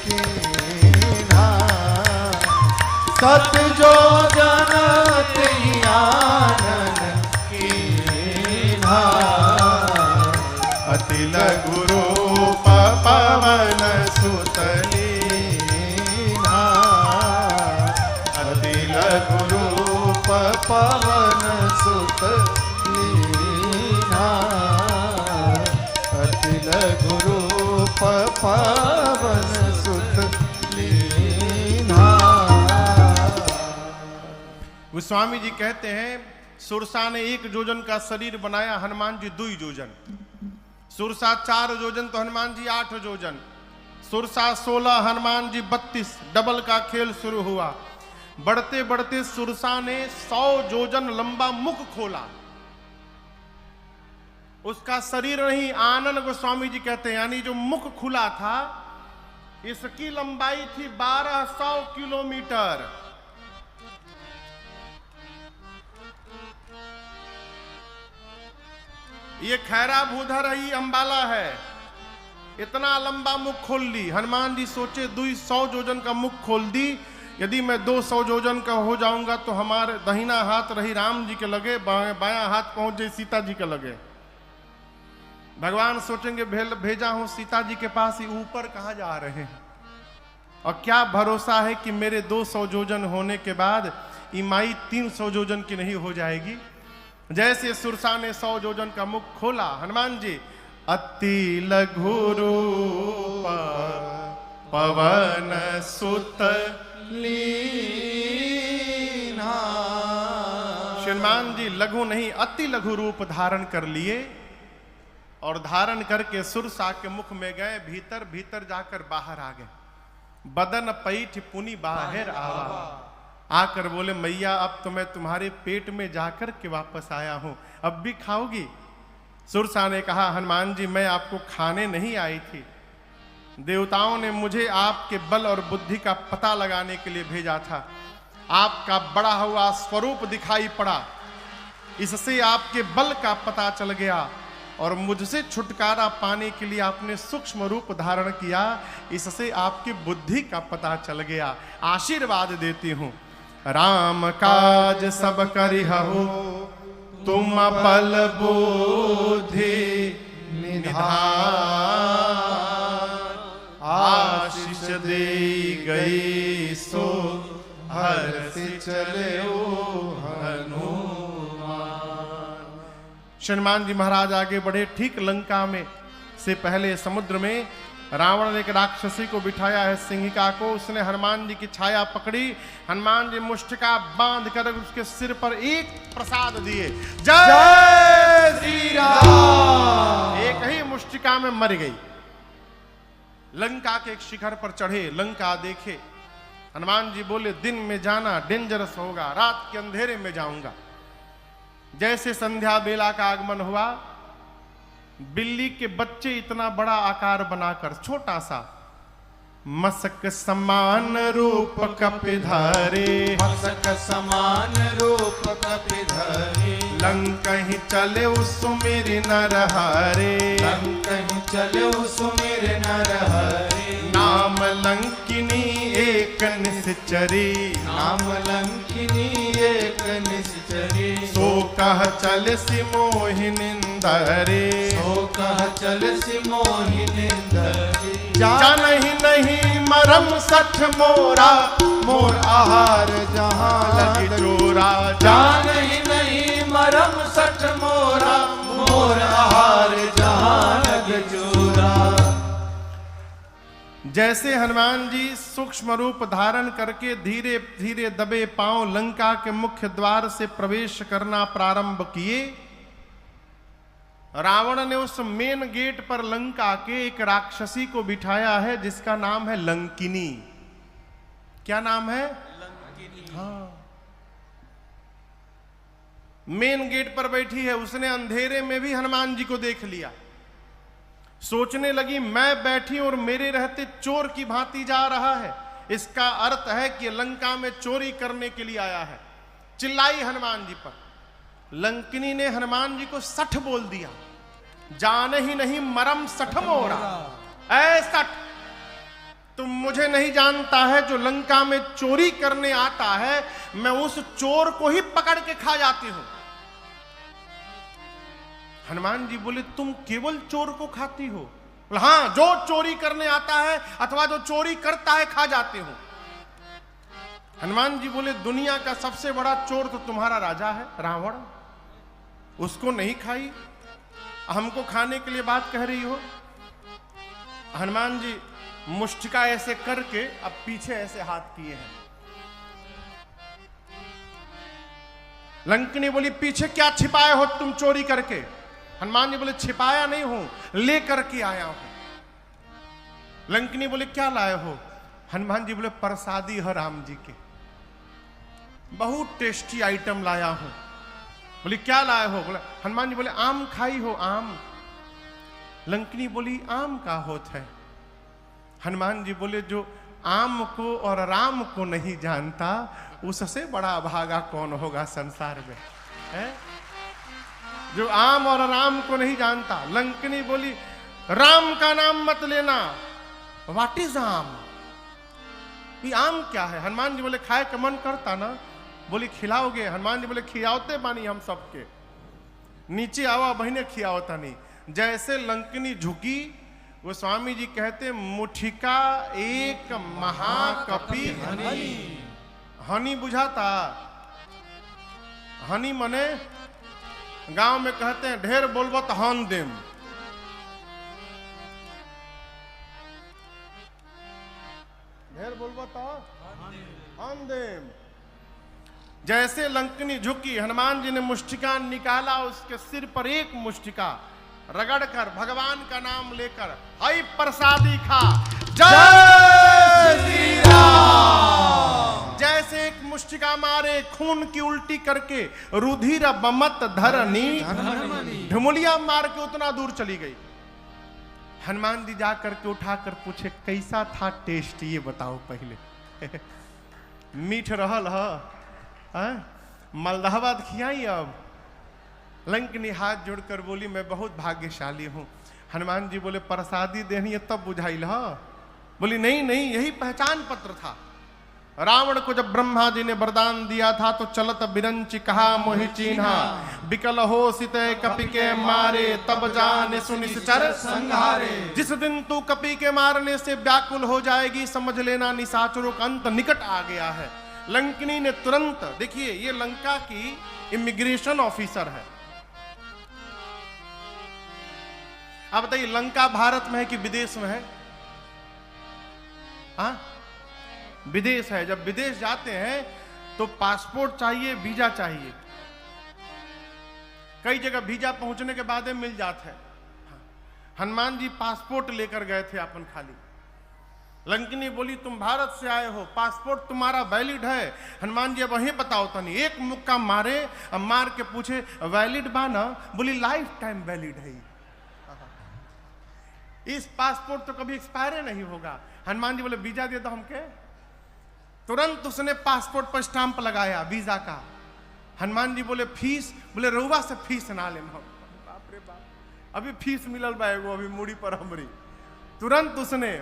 कीन्हा, सत जो जन तेहि आनन कीन्हा। अति लघु रूप पवन सुत लीन्हा, अति लघु रूप पवन सुत लीन्हा, अति लघु रूप पवन सुत लीन्हा। गोस्वामी जी कहते हैं सुरसा ने 1 जोजन का शरीर बनाया, हनुमान जी 2 जोजन। सुरसा 4 जोजन तो हनुमान जी 8 जोजन। सुरसा 16, हनुमान जी 32। डबल का खेल शुरू हुआ। बढ़ते बढ़ते सुरसा ने 100 जोजन लंबा मुख खोला। उसका शरीर नहीं, आनन गोस्वामी जी कहते हैं, यानी जो मुख खुला था इसकी लंबाई थी 1200 किलोमीटर। ये खैरा भूधर ही अंबाला है। इतना लंबा मुख खोल ली। हनुमान जी सोचे 200 योजन का मुख खोल दी, यदि मैं 200 योजन का हो जाऊंगा तो हमारे दाहिना हाथ रही राम जी के लगे, बायां हाथ पहुंच जाए सीता जी के लगे। भगवान सोचेंगे भेजा हूं सीता जी के पास, ही ऊपर कहां जा रहे हैं, और क्या भरोसा है कि मेरे 200 योजन होने के बाद इमाई 300 योजन की नहीं हो जाएगी। जैसे सुरसा ने 100 योजन का मुख खोला, हनुमान जी अति लघु रूप पवन सुत लीना। हनुमान जी लघु नहीं अति लघु रूप धारण कर लिए, और धारण करके सुरसा के मुख में गए, भीतर भीतर जाकर बाहर आ गए। बदन पैठ पुनि बाहर आवा, आकर बोले मैया अब तो मैं तुम्हारे पेट में जाकर के वापस आया हूं, अब भी खाओगी? सुरसा ने कहा हनुमान जी मैं आपको खाने नहीं आई थी, देवताओं ने मुझे आपके बल और बुद्धि का पता लगाने के लिए भेजा था। आपका बड़ा हुआ स्वरूप दिखाई पड़ा, इससे आपके बल का पता चल गया, और मुझसे छुटकारा पाने के लिए आपने सूक्ष्म रूप धारण किया, इससे आपकी बुद्धि का पता चल गया। आशीर्वाद देती हूं, राम काज सब करिहु तुम बल बुद्धि निधान, आशीष दे गई सो हर्ष चले हनुमान। हनुमान जी महाराज आगे बढ़े। ठीक लंका में से पहले समुद्र में रावण ने एक राक्षसी को बिठाया है, सिंहिका को। उसने हनुमान जी की छाया पकड़ी, हनुमान जी मुष्टिका बांध कर उसके सिर पर एक प्रसाद दिए, जय श्री राम। एक ही मुष्टिका में मर गई। लंका के एक शिखर पर चढ़े, लंका देखे। हनुमान जी बोले दिन में जाना डेंजरस होगा, रात के अंधेरे में जाऊंगा। जैसे संध्या बेला का आगमन हुआ, बिल्ली के बच्चे इतना बड़ा आकार बनाकर छोटा सा, मसक समान रूप कपिधारे, मसक समान रूप कपिधारे, लंकहि चले सुमिर नर हरे, लंकहि चले सुमिर नर हरे, नाम लंकिनी एक निश्चरी, नाम लंकिनी एक निश्चरी, सो कह चल सि मोहि निंदरे, सो कह चल सि मोहि निंदरे, जानहि नहीं मरम सठ मोरा, मोर आहार जहां लगी चोरा, जानहि नहीं मरम सठ मोरा, मोर आहार जहां लगी चोरा। जैसे हनुमान जी सूक्ष्म रूप धारण करके धीरे धीरे दबे पांव लंका के मुख्य द्वार से प्रवेश करना प्रारंभ किए, रावण ने उस मेन गेट पर लंका के एक राक्षसी को बिठाया है जिसका नाम है लंकिनी। क्या नाम है? लंकिनी। हाँ, मेन गेट पर बैठी है। उसने अंधेरे में भी हनुमान जी को देख लिया। सोचने लगी मैं बैठी और मेरे रहते चोर की भांति जा रहा है, इसका अर्थ है कि लंका में चोरी करने के लिए आया है। चिल्लाई हनुमान जी पर। लंकिनी ने हनुमान जी को सठ बोल दिया, जान ही नहीं मरम सठ मोरा, ऐ सठ तुम मुझे नहीं जानता है, जो लंका में चोरी करने आता है मैं उस चोर को ही पकड़ के खा जाती हूं। हनुमान जी बोले तुम केवल चोर को खाती हो? बोले हां, जो चोरी करने आता है अथवा जो चोरी करता है खा जाती हूं। हनुमान जी बोले दुनिया का सबसे बड़ा चोर तो तुम्हारा राजा है रावण, उसको नहीं खाई, हमको खाने के लिए बात कह रही हो? हनुमान जी मुष्टिका ऐसे करके अब पीछे ऐसे हाथ किए हैं। लंकिनी बोली पीछे क्या छिपाए हो तुम चोरी करके? हनुमान जी बोले छिपाया नहीं हूं, लेकर के आया हूं। लंकिनी बोले क्या लाए हो? हनुमान जी बोले प्रसादी है राम जी के, बहुत टेस्टी आइटम लाया हूं। बोली क्या लाए हो? बोले हनुमान जी बोले आम खाई हो? आम। लंकिनी बोली आम का होत है? हनुमान जी बोले जो आम को और राम को नहीं जानता उससे बड़ा भागा कौन होगा संसार में, है? जो आम और राम को नहीं जानता। लंकिनी बोली राम का नाम मत लेना। व्हाट इज आम? ये आम क्या है? हनुमान जी बोले खाए का मन करता ना, बोली खिलाओगे? हनुमान जी बोले खियावते बानी हम सबके, नीचे आवा बहने खियावता नहीं। जैसे लंकनी झुकी, वो स्वामी जी कहते मुठिका एक महाकपि हनी। हनी बुझाता? हनी मने गांव में कहते हैं ढेर बोलबो तो हन देम। ढेर बोलबो तो हन देम। जैसे लंकनी झुकी, हनुमान जी ने मुष्टिका निकाला, उसके सिर पर एक मुष्टिका रगड़कर भगवान का नाम लेकर हई प्रसादी खा। जय श्री राम। जैसे एक मुष्टिका मारे, खून की उल्टी करके रुधिर बमत धरनी, ढुमुलिया मार के उतना दूर चली गई। हनुमान जी जाकर के उठाकर पूछे कैसा था टेस्ट, ये बताओ पहले। मीठ रहल है? मलदहबाद खियाई अब? लंकनी हाथ जोड़कर बोली मैं बहुत भाग्यशाली हूं। हनुमान जी बोले प्रसादी देनी है तब बुझाइल हा? बोली नहीं नहीं, यही पहचान पत्र था। रावण को जब ब्रह्मा जी ने वरदान दिया था तो चलत बिरंची कहा मोहि चीन्हा, बिकल हो सिते कपि के मारे, तब जाने सुनिश्चर संहारे। जिस दिन तू कपि के मारने से व्याकुल हो जाएगी, समझ लेना निशाचरों का अंत निकट आ गया है। लंकिनी ने तुरंत, देखिए ये लंका की इमिग्रेशन ऑफिसर है। अब बताइए लंका भारत में है कि विदेश में है? हाँ विदेश है। जब विदेश जाते हैं तो पासपोर्ट चाहिए, वीजा चाहिए। कई जगह वीजा पहुंचने के बाद मिल जाता है। हनुमान जी पासपोर्ट लेकर गए थे अपन खाली। लंकिनी बोली तुम भारत से आए हो, पासपोर्ट तुम्हारा वैलिड है? हनुमान जी अब वही बताओ तनी। एक मुक्का मारे, अब मार के पूछे वैलिड बा ना? बोली लाइफ टाइम वैलिड है। इस पासपोर्ट तो कभी एक्सपायर नहीं होगा। हनुमान जी बोले वीजा दे दो हमके। तुरंत उसने पासपोर्ट पर स्टांप लगाया वीजा का। हनुमान जी बोले फीस? बोले रउआ से फीस ना ले। बाप रे बाप, अभी फीस मिलल बा एगो, अभी मूड़ी पर हमरी। तुरंत उसने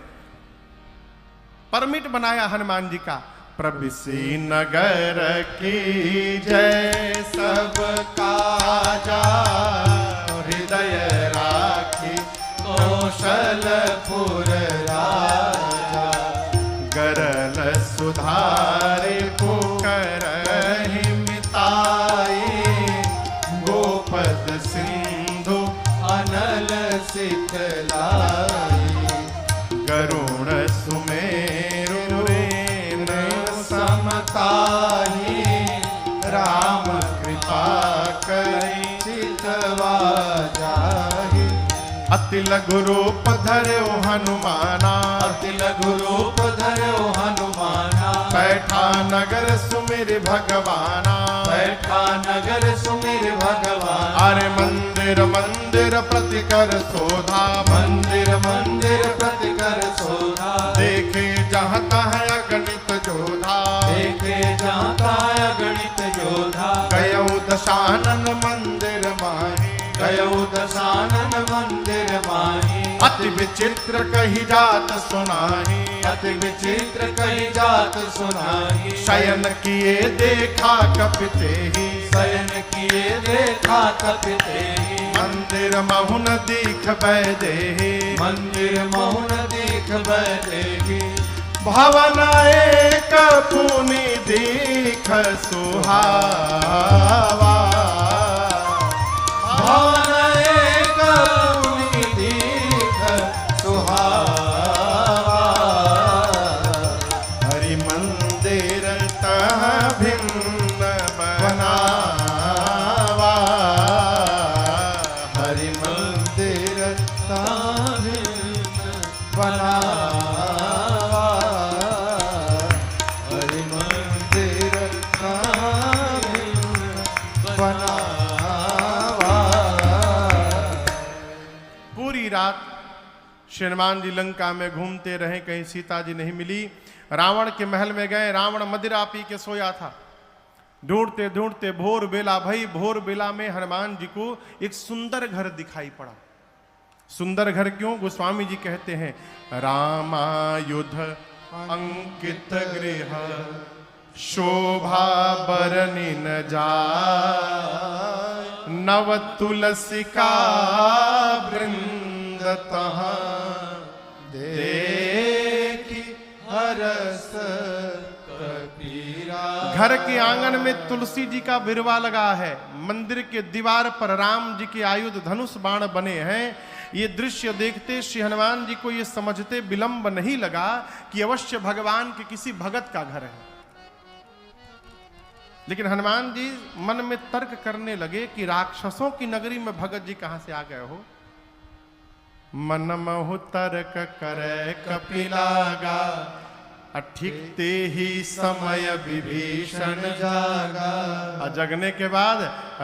परमिट बनाया हनुमान जी का। प्रविसी नगर की जय सब काजा, हृदय राखी कौशलपुर राजा, गरल सुधारे पुकरहि मिताई, गोपद सिंधु अनल सितलाई, गरुण सुमेरु रेनु समताही, राम कृपा करि चितवा जाहि, अति लघु रूप धर्यो हनुमाना, अति लघु रूप धर्यो हनुमाना, बैठा नगर सुमिर भगवाना, बैठा नगर सुमिर भगवान। अरे मंदिर मंदिर प्रति कर शोधा, मंदिर मंदिर प्रति कर शोधा, देखे जहाँ तहाँ अगणित जोधा, देखे जाता अगणित योधा, गयौ दशानन मंदिर माही, गयौ दशानन मंदिर माही, अति विचित्र कही जात सुनाही, अति विचित्र कही जात सुनाही, शयन किए देखा कपिते ही, शयन किए देखा कपिते ही, मंदिर महुन दीख बैदेही, मंदिर मौन दीख बैठेगी, भवन एक पुनि दीख सुहावा, भवन एक पुनि दीख सुहावा, हरि मंदिर तह भिन्न बनावा, हरि मंदिर ताभिन्न बनावा, हरि मंदिर ताभिन्न बनावा। पूरी रात श्रीमान जी लंका में घूमते रहे, कहीं सीता जी नहीं मिली। रावण के महल में गए, रावण मदिरा पी के सोया था। ढूंढते ढूंढते भोर बेला भई, भोर बेला में हनुमान जी को एक सुंदर घर दिखाई पड़ा। सुंदर घर क्यों? गोस्वामी जी कहते हैं रामायुध अंकित गृह शोभा बरनी न जाय नव तुलसी का वृंद तहाँ देखी हरस कपीरा। घर के आंगन में तुलसी जी का बिरवा लगा है, मंदिर के दीवार पर राम जी के आयुध धनुष बाण बने हैं। ये दृश्य देखते श्री हनुमान जी को ये समझते विलंब नहीं लगा कि अवश्य भगवान के किसी भगत का घर है। लेकिन हनुमान जी मन में तर्क करने लगे कि राक्षसों की नगरी में भगत जी कहां से आ गए हो। मन महु तर्क करे कपिलागा अठिकते ही समय विभीषण जागा। जगने के बाद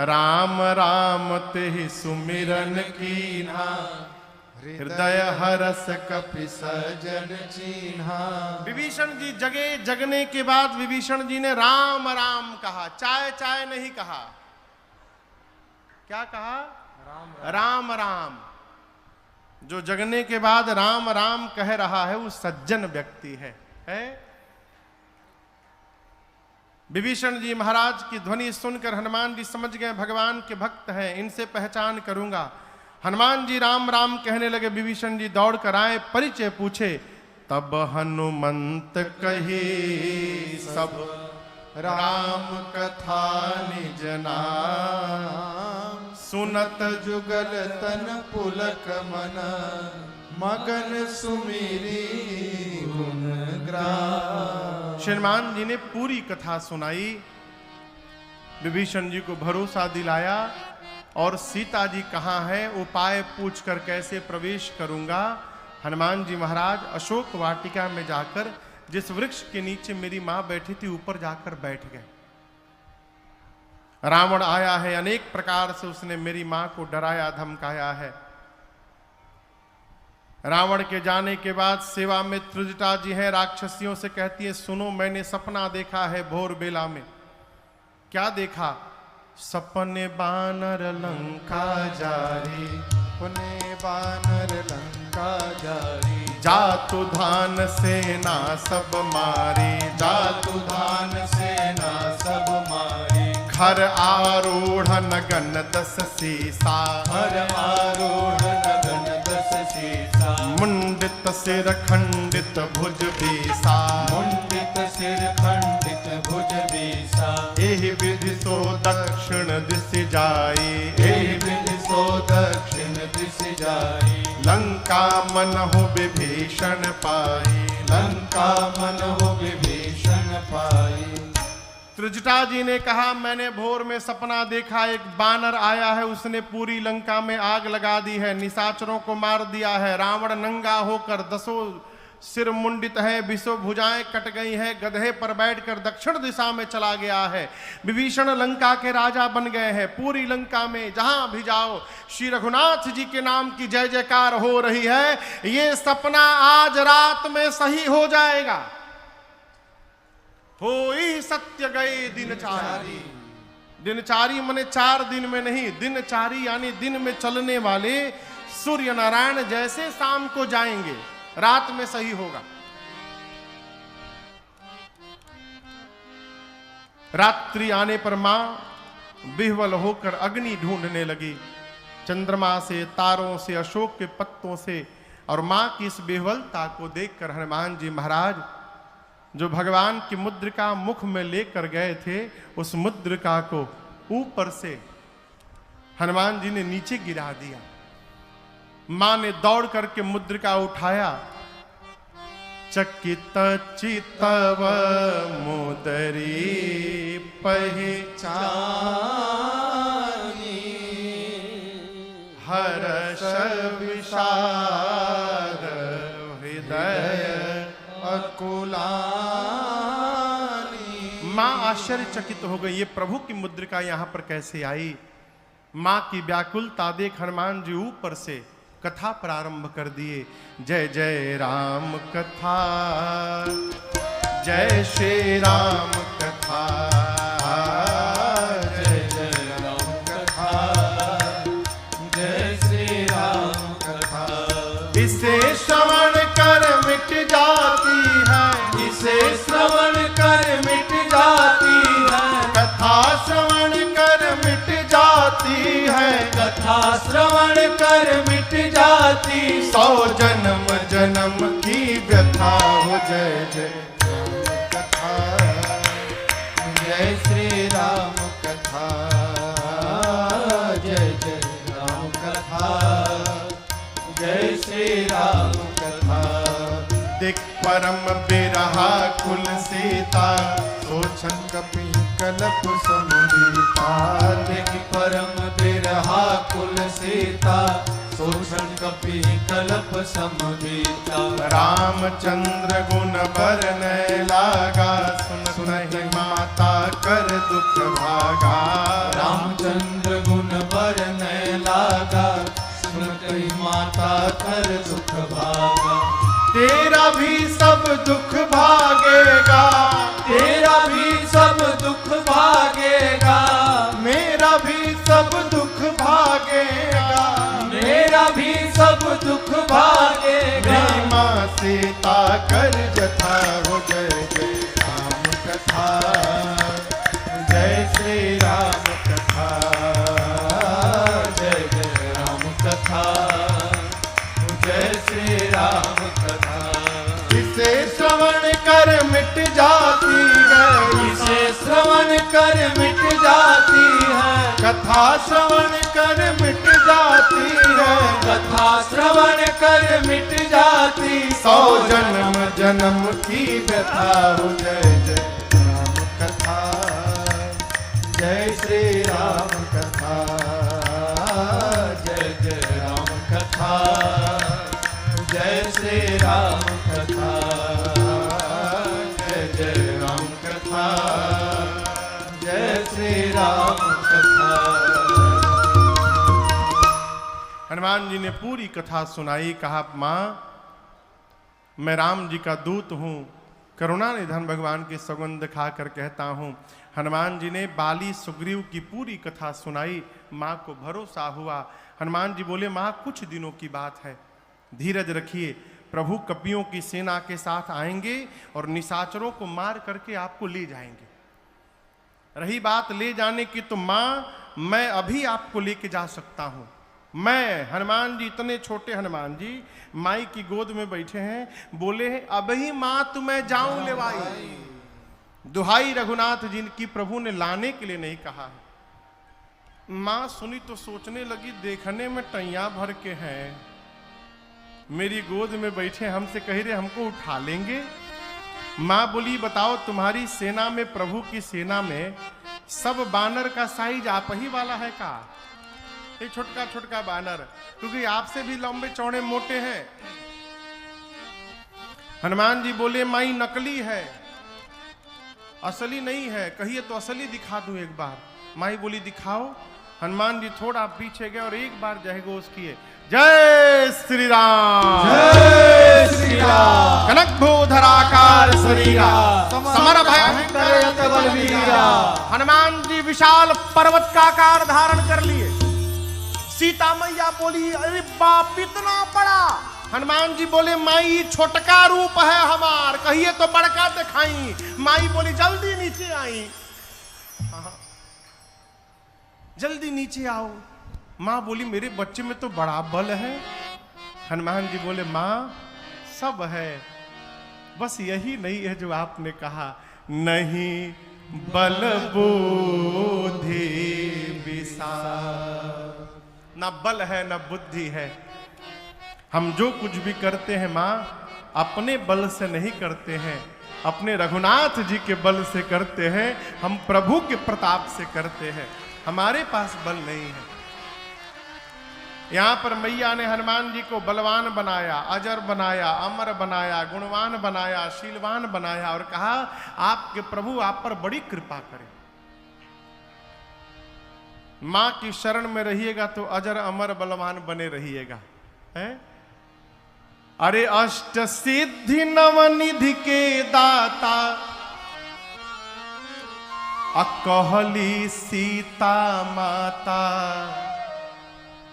राम राम ते ही सुमिरन कीन्हा हृदय हरस कपि सजन चीन्हा। विभीषण जी जगे, जगने के बाद विभीषण जी ने राम राम कहा, चाय चाय नहीं कहा। क्या कहा? राम राम। जो जगने के बाद राम राम कह रहा है वो सज्जन व्यक्ति है। विभीषण जी महाराज की ध्वनि सुनकर हनुमान जी समझ गए भगवान के भक्त हैं, इनसे पहचान करूंगा। हनुमान जी राम राम कहने लगे। विभीषण जी दौड़ कर आए, परिचय पूछे। तब हनुमंत कही सब राम कथा निज नाम सुनत जुगल तन पुलक मन मगन सुमिरी गुण ग्राम। श्रीमान जी ने पूरी कथा सुनाई, विभीषण जी को भरोसा दिलाया और सीता जी कहाँ है उपाय पूछकर कैसे प्रवेश करूंगा। हनुमान जी महाराज अशोक वाटिका में जाकर जिस वृक्ष के नीचे मेरी मां बैठी थी ऊपर जाकर बैठ गए। रावण आया है, अनेक प्रकार से उसने मेरी मां को डराया धमकाया है। रावण के जाने के बाद सेवा में त्रिजटा जी हैं, राक्षसियों से कहती है सुनो मैंने सपना देखा है भोर बेला में। क्या देखा? सपने बानर लंका जारी, पुने बानर लंका जारी। जातु धान सेना सब मारी, जातु धान सेना सब मारी। घर आरूढ़ नगन दस सीसा, घर आरूढ़ नगन दस सीसा। मुंडित सिर खंडित भुज बीसा, मुंडित सिर खंडित भुज बीसा। एहि विधि सो दक्षिण दिशि जाई, एहि विधि सो दक्षिण दिशि जाई। लंका मन हो विभीषण पाई, लंका मन हो विभीषण पाई। त्रिजटा जी ने कहा मैंने भोर में सपना देखा, एक बानर आया है, उसने पूरी लंका में आग लगा दी है, निशाचरों को मार दिया है। रावण नंगा होकर दसों सिर मुंडित है, बिसो भुजाएं कट गई हैं, गधे पर बैठकर दक्षिण दिशा में चला गया है। विभीषण लंका के राजा बन गए हैं। पूरी लंका में जहां भी जाओ श्री रघुनाथ जी के नाम की जय जयकार हो रही है। ये सपना आज रात में सही हो जाएगा। होई सत्य गए दिनचारी। दिनचारी माने 4 दिन में नहीं, दिनचारी यानी दिन में चलने वाले सूर्य नारायण जैसे शाम को जाएंगे, रात में सही होगा। रात्रि आने पर मां विह्वल होकर अग्नि ढूंढने लगी, चंद्रमा से, तारों से, अशोक के पत्तों से। और मां की इस विह्वलता को देखकर हनुमान जी महाराज जो भगवान की मुद्रिका मुख में लेकर गए थे, उस मुद्रिका को ऊपर से हनुमान जी ने नीचे गिरा दिया। मां ने दौड़ करके मुद्रिका उठाया। चकित चितव मुदरी पहचानी, हर्ष विषाद हृदय अकुलानी। मां आश्चर्यचकित हो गई, ये प्रभु की मुद्रिका यहां पर कैसे आई। मां की व्याकुलता देख हनुमान जी ऊपर से कथा प्रारंभ कर दिए। जय जय राम कथा, जय श्री राम कथा, जय जय राम कथा, जय श्री राम कथा। जय जय राम कथा, जय श्री राम कथा, जय जय राम कथा, जय श्री राम कथा। देख परम बिरहा कुल सीता, सोचन कपि कलप समुदीता। देख परम बिरहा कुल सीता, सोचन कपि कलप समुदीता। रामचंद्र गुण बरनय लागा, सुनहि माता कर दुख भागा। रामचंद्र गुण बरनय लागा, सुनहि माता कर दुख भागा। तेरा भी सब दुख भागेगा, तेरा भी सब दुख भागेगा, मेरा भी सब दुख भागेगा। मेरा भी सब दुख भागेगा। मेरी माँ सीता कर जथा हो, जय जय राम कथा, जय श्री राम कथा, जय जय राम कथा, जय श्री राम कथा। इसे श्रवण कर मिट जाती है, इसे श्रवण कर मिट जाती है। कथा श्रवण कर मिट जाती है। कथा श्रवण कर मिट जाती। 100 जन्म जन्म की व्यथा हो, जय जय राम कथा, जय श्री राम कथा, जय जय राम कथा, जय श्री राम कथा, जय जय राम कथा, जय श्री राम कथा। हनुमान जी ने पूरी कथा सुनाई। कहा माँ मैं राम जी का दूत हूँ, करुणा निधन भगवान की सौगंध खाकर कहता हूँ। हनुमान जी ने बाली सुग्रीव की पूरी कथा सुनाई। माँ को भरोसा हुआ। हनुमान जी बोले माँ कुछ दिनों की बात है, धीरज रखिए, प्रभु कपियों की सेना के साथ आएंगे और निशाचरों को मार करके आपको ले जाएंगे। रही बात ले जाने की तो माँ मैं अभी आपको लेके जा सकता हूँ। मैं हनुमान जी, इतने छोटे हनुमान जी माई की गोद में बैठे हैं, बोले हैं अभी माँ तुम्हें जाऊं लेवाई। दुहाई रघुनाथ जी की प्रभु ने लाने के लिए नहीं कहा है। माँ सुनी तो सोचने लगी देखने में टैया भर के हैं, मेरी गोद में बैठे हमसे कह रहे हमको उठा लेंगे। माँ बोली बताओ तुम्हारी सेना में, प्रभु की सेना में सब बानर का साइज आप ही वाला है का? एक छोटका छोटका बानर, क्योंकि आपसे भी लंबे चौड़े मोटे हैं। हनुमान जी बोले माई नकली है, असली नहीं है, कहिए तो असली दिखा दूं एक बार। माई बोली दिखाओ। हनुमान जी थोड़ा पीछे गए और एक बार जय घोष किए, जय श्री राम, जय श्री राम। कनक भूधराकार शरीरा, समर भयंकर यत बलवीरा। हनुमान जी विशाल पर्वत का आकार धारण कर लिए। सीता मैया बोली अरे बाप इतना बड़ा। हनुमान जी बोले माई छोटका रूप है हमार, कहिए तो बड़का दिखाई। माई बोली जल्दी नीचे आई, जल्दी नीचे आओ। माँ बोली मेरे बच्चे में तो बड़ा बल है। हनुमान जी बोले माँ सब है, बस यही नहीं है जो आपने कहा, नहीं बल बुद्धि विशाल। ना बल है ना बुद्धि है। हम जो कुछ भी करते हैं माँ अपने बल से नहीं करते हैं, अपने रघुनाथ जी के बल से करते हैं, हम प्रभु के प्रताप से करते हैं, हमारे पास बल नहीं है। यहां पर मैया ने हनुमान जी को बलवान बनाया, अजर बनाया, अमर बनाया, गुणवान बनाया, शीलवान बनाया और कहा आपके प्रभु आप पर बड़ी कृपा करें। मां की शरण में रहिएगा तो अजर अमर बलवान बने रहिएगा। है अरे अष्ट सिद्धि नवनिधि के दाता, अकहली सीता माता,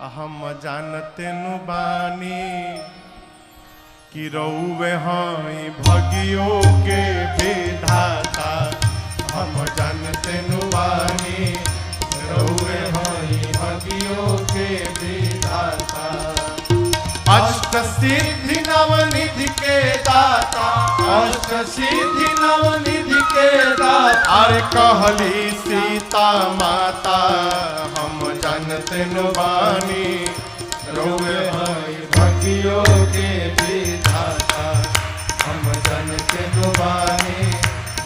हम जानते नु बानी कि रउवे हई भगियों के विधाता। हम जानते नु बानी रउवे हई भगियों के विधाता। अष्ट सिद्धि नवनिधि के दाता, अष्ट सिद्धि नवनिधि के दाता। अरे कहली सीता माता हम जानते न बानी, रउए हई भगियो के विधाता, हम जानते न बानी,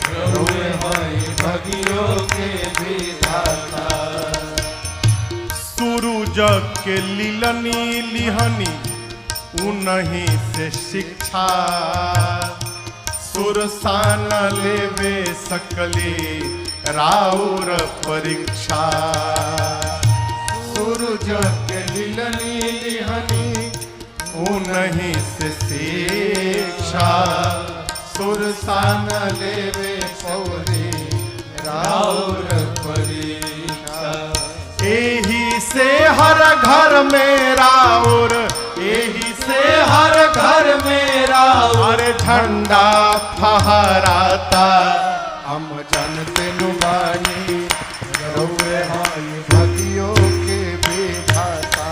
रउए हई भगियो के विधाता। सूरज के लीलनी लिहनी उन्हीं से शिक्षा, सुरसान लेवे सकली राउर परीक्षा। सूरज के लीलनी लिहनी उन्हीं से शिक्षा, सुरसान लेवे पौरी राउर परीक्षा। एही से हर घर में राउर, एही से हर घर में राउर अरे झंडा फहराता। हम जानते न बानी, रउए हई भगियो के विधाता।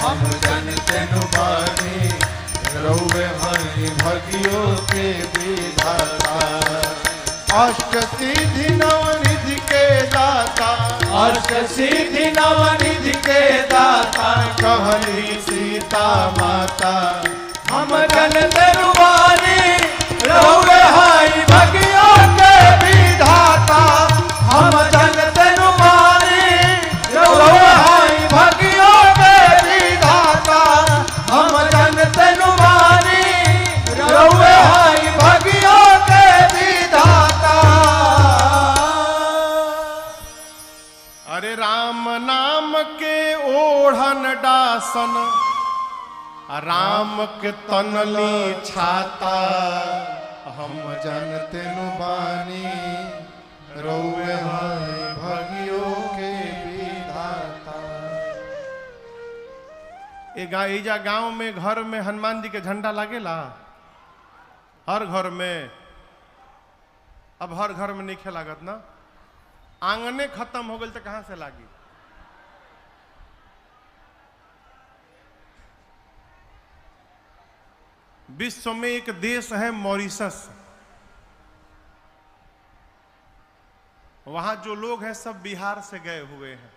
हम जानते न बानी, रउए हई भगियो के विधाता। अष्ट सिद्धि नवनिधि के दाता, अष्ट सिद्धि नवनिधि के दाता। कहली सीता माता हम जानते न बानी, रउए हई भगियो के विधाता। हम जानते न बानी, रउए हई भगियो के विधाता। हम जानते न बानी, रउए हई भगियो के विधाता। अरे राम नाम के ओढ़न डासन, राम के तनली छाता। हम जानते न बानी, रउए हई भगियो के विधाता। एजा गांव में घर में हनुमान जी के झंडा लागेला हर घर में। अब हर घर में नहीं लागत ना, आंगने खत्म हो गई तो कहां से लागी। विश्व में एक देश है मॉरिशस, वहां जो लोग हैं सब बिहार से गए हुए हैं।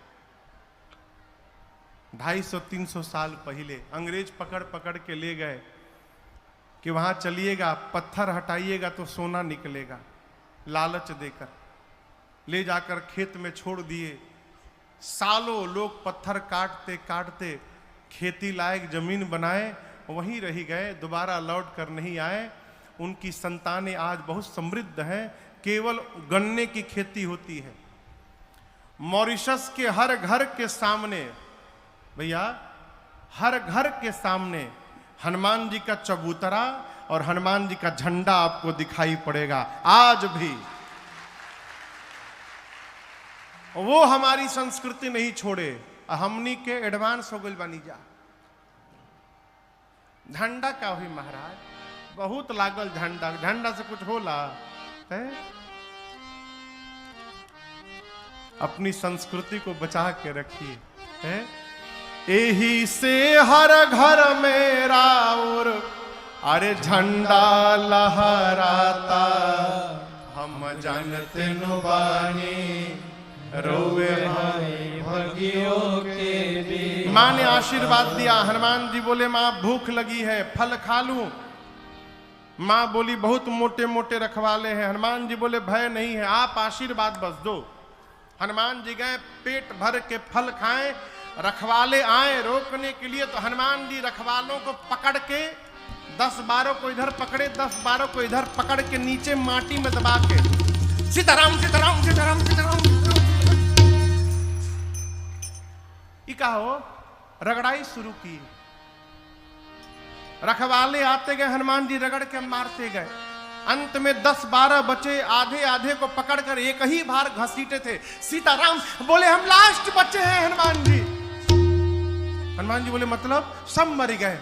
250-300 साल पहले अंग्रेज पकड़ पकड़ के ले गए कि वहां चलिएगा, पत्थर हटाइएगा तो सोना निकलेगा, लालच देकर ले जाकर खेत में छोड़ दिए। सालों लोग पत्थर काटते काटते खेती लायक जमीन बनाए, वहीं रह गए, दोबारा लौट कर नहीं आए। उनकी संतानें आज बहुत समृद्ध हैं, केवल गन्ने की खेती होती है। मॉरिशस के हर घर के सामने, भैया हर घर के सामने हनुमान जी का चबूतरा और हनुमान जी का झंडा आपको दिखाई पड़ेगा आज भी। वो हमारी संस्कृति नहीं छोड़े, हमनी के एडवांस हो गई बनी जा। झंडा का हुई महाराज, बहुत लागल झंडा, झंडा से कुछ होला है? अपनी संस्कृति को बचा के रखिए है? एही से हर घर में राउर अरे झंडा लहराता। हम जानते न बानी, रउए हई भगियो के विधाता। माँ ने आशीर्वाद दिया। हनुमान जी बोले माँ भूख लगी है, फल खा लूं? माँ बोली बहुत मोटे मोटे रखवाले हैं। हनुमान जी बोले भय नहीं है, आप आशीर्वाद बस दो। हनुमान जी गए, पेट भर के फल खाएं। रखवाले आए रोकने के लिए तो हनुमान जी रखवालों को पकड़ के 10-12 को इधर पकड़े, 10-12 को इधर पकड़ के नीचे माटी में दबा के सीताराम सीताराम सीताराम सीताराम इका हो रगड़ाई शुरू की। रखवाले आते गए, हनुमान जी रगड़ के मारते गए। अंत में 10-12 बचे, आधे आधे को पकड़कर एक ही बार घसीटे थे। सीताराम बोले हम लास्ट बच्चे हैं हनुमान जी। हनुमान जी बोले मतलब? सब मर गए,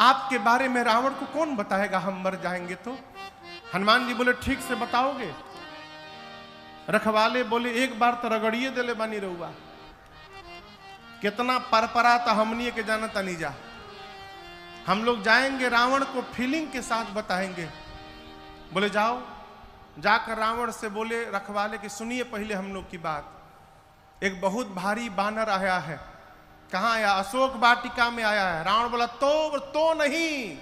आपके बारे में रावण को कौन बताएगा हम मर जाएंगे तो? हनुमान जी बोले ठीक से बताओगे? रखवाले बोले एक बार तो रगड़िए देले बानी रहुआ, कितना परपरा था हमनी के जाना तनी जा। हम लोग जाएंगे रावण को फीलिंग के साथ बताएंगे। बोले जाओ, जाकर रावण से बोले रखवाले कि सुनिए पहले हम लोग की बात, एक बहुत भारी बानर आया है। कहाँ आया? अशोक वाटिका में आया है। रावण बोला तो नहीं,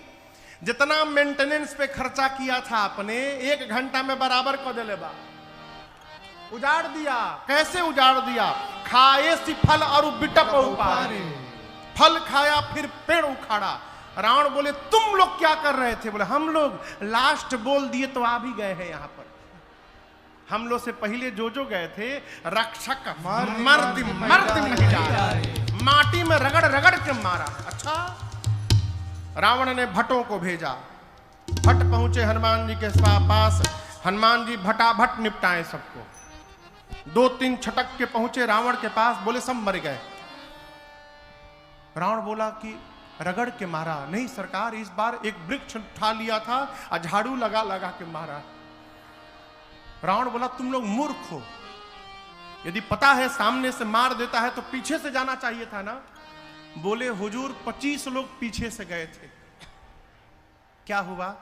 जितना मेंटेनेंस पे खर्चा किया था आपने 1 घंटा में बराबर को दे लेबा, उजाड़ दिया। कैसे उजाड़ दिया? खाए सी फल और बिटप उपारे, फल खाया फिर पेड़ उखाड़ा। रावण बोले तुम लोग क्या कर रहे थे? बोले हम लोग लास्ट बोल दिए तो आ भी गए हैं यहाँ पर। हम लोग से पहले जो गए थे रक्षक मर्द नहीं जा रहे, माटी में रगड़ रगड़ के मारा। अच्छा, रावण ने भट्टों को भेजा। भट्ट पहुंचे हनुमान जी के पास। हनुमान जी भटाभट निपटाए सबको। 2-3 छटक के पहुंचे रावण के पास, बोले सब मर गए। रावण बोला कि रगड़ के मारा? नहीं सरकार, इस बार एक वृक्ष उठा लिया था और झाड़ू लगा लगा के मारा। रावण बोला तुम लोग मूर्ख हो, यदि पता है सामने से मार देता है तो पीछे से जाना चाहिए था ना। बोले हुजूर 25 लोग पीछे से गए थे। क्या हुआ?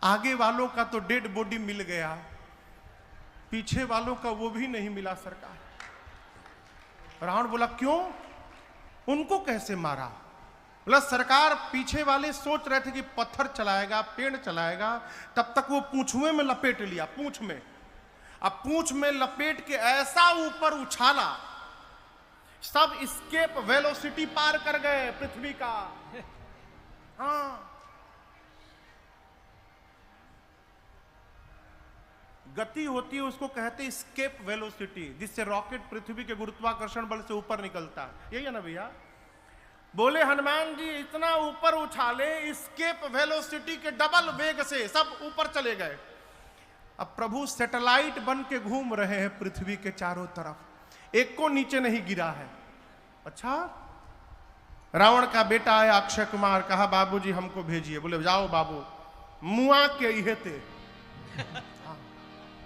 आगे वालों का तो डेड बॉडी मिल गया, पीछे वालों का वो भी नहीं मिला सरकार। रावण बोला क्यों, उनको कैसे मारा? बोला सरकार पीछे वाले सोच रहे थे कि पत्थर चलाएगा, पेड़ चलाएगा, तब तक वो पूंछुए में लपेट लिया, पूंछ में। अब पूंछ में लपेट के ऐसा ऊपर उछाला, सब स्केप वेलोसिटी पार कर गए पृथ्वी का। हाँ, गति होती है उसको कहते हैं स्केप वेलोसिटी, जिससे रॉकेट पृथ्वी के गुरुत्वाकर्षण बल से ऊपर निकलता है। यही है ना भैया? बोले हनुमान जी इतना ऊपर उछाले, स्केप वेलोसिटी के डबल वेग से सब ऊपर चले गए। अब प्रभु सैटेलाइट बन के घूम रहे हैं पृथ्वी के चारों तरफ, एक को नीचे नहीं गिरा है। अच्छा, रावण का बेटा आया अक्षय कुमार, कहा बाबूजी हमको भेजिए। बोले जाओ बाबू, मुआ के इहे थे।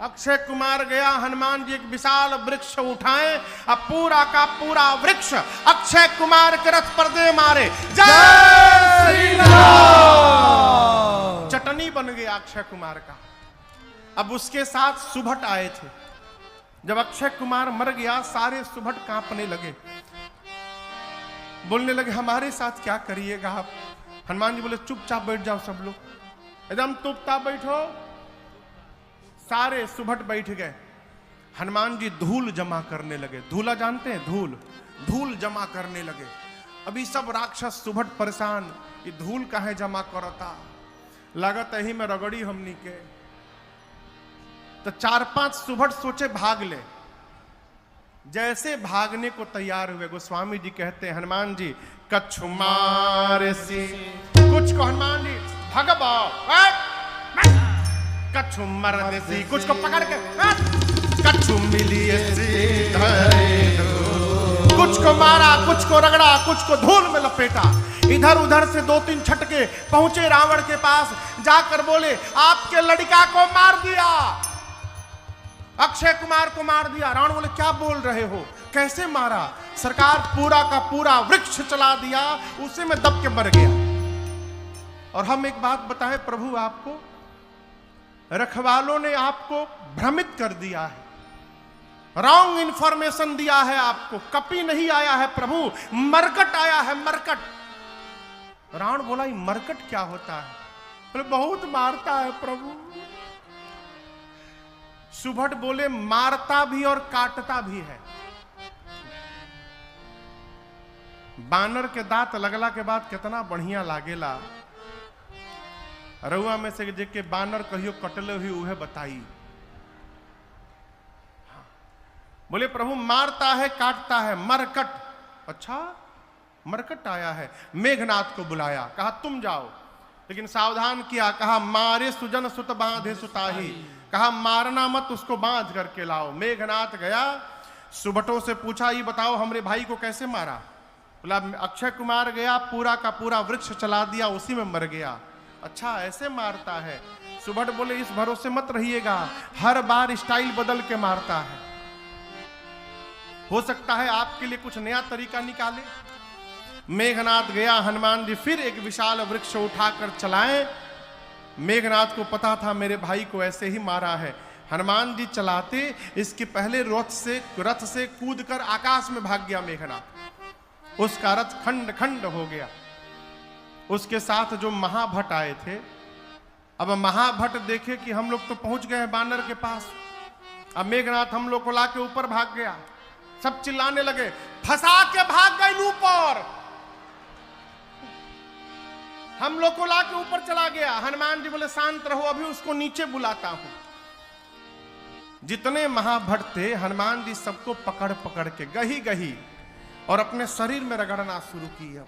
अक्षय कुमार गया, हनुमान जी एक विशाल वृक्ष उठाए, अब पूरा का पूरा वृक्ष अक्षय कुमार के रथ पर दे मारे। जय श्री राम। चटनी बन गया अक्षय कुमार का। अब उसके साथ सुभट आए थे। जब अक्षय कुमार मर गया, सारे सुभट कांपने लगे, बोलने लगे हमारे साथ क्या करिएगा आप? हनुमान जी बोले चुपचाप बैठ जाओ सब लोग, एकदम चुपचाप बैठो। सारे सुभट बैठ गए। हनुमान जी धूल जमा करने लगे। धूला जानते हैं? धूल जमा करने लगे। अभी सब राक्षस सुभट परेशान, ये धूल काहे जमा करता, लागत यही में रगड़ी हमनी के। तो 4-5 सुभट सोचे भाग ले। जैसे भागने को तैयार हुए, गोस्वामी जी कहते हैं हनुमान जी कछु मारे सी, कुछ को हनुमान जी भगवा, कछु मरने सी, कुछ को पकड़ के कछु मिली सी, कुछ को मारा, कुछ को रगड़ा, कुछ को धूल में लपेटा। इधर उधर से 2-3 छटके पहुंचे रावण के पास, जाकर बोले आपके लड़का को मार दिया, अक्षय कुमार को मार दिया। रावण बोले क्या बोल रहे हो, कैसे मारा? सरकार पूरा का पूरा वृक्ष चला दिया, उसी में दब के मर गया। और हम एक बात बताएं प्रभु आपको, रखवालों ने आपको भ्रमित कर दिया है, रॉन्ग इंफॉर्मेशन दिया है आपको। कपि नहीं आया है प्रभु, मरकट आया है, मरकट। रावण बोला ये मरकट क्या होता है? बोले बहुत मारता है प्रभु। सुभट बोले मारता भी और काटता भी है। बानर के दांत लगला के बाद कितना बढ़िया लागेला। रउआ में से जेके बानर कहियो कटले हुई उहे बताई। बोले प्रभु मारता है काटता है, मरकट। अच्छा, मरकट आया है। मेघनाथ को बुलाया, कहा तुम जाओ, लेकिन सावधान किया, कहा मारे सुजन सुत बांधे सुताही, कहा मारना मत, उसको बांध करके लाओ। मेघनाथ गया, सुभटों से पूछा ये बताओ हमरे भाई को कैसे मारा? बोला अक्षय कुमार गया, पूरा का पूरा वृक्ष चला दिया, उसी में मर गया। अच्छा ऐसे मारता है? सुभट बोले इस भरोसे मत रहिएगा, हर बार स्टाइल बदल के मारता है, हो सकता है आपके लिए कुछ नया तरीका निकाले। मेघनाथ गया, हनुमान जी फिर एक विशाल वृक्ष उठाकर चलाए, मेघनाथ को पता था मेरे भाई को ऐसे ही मारा है। हनुमान जी चलाते, इसके पहले रथ से कूदकर आकाश में भाग गया मेघनाथ। उसका रथ खंड खंड हो गया। उसके साथ जो महाभट आए थे, अब महाभट देखे कि हम लोग तो पहुंच गए हैं बानर के पास, अब मेघनाथ हम लोग को लाके ऊपर भाग गया। सब चिल्लाने लगे, फंसा के भाग गए ऊपर, हम लोग को लाके ऊपर चला गया। हनुमान जी बोले शांत रहो, अभी उसको नीचे बुलाता हूं। जितने महाभट थे, हनुमान जी सबको पकड़ पकड़ के गही गही और अपने शरीर में रगड़ना शुरू किया।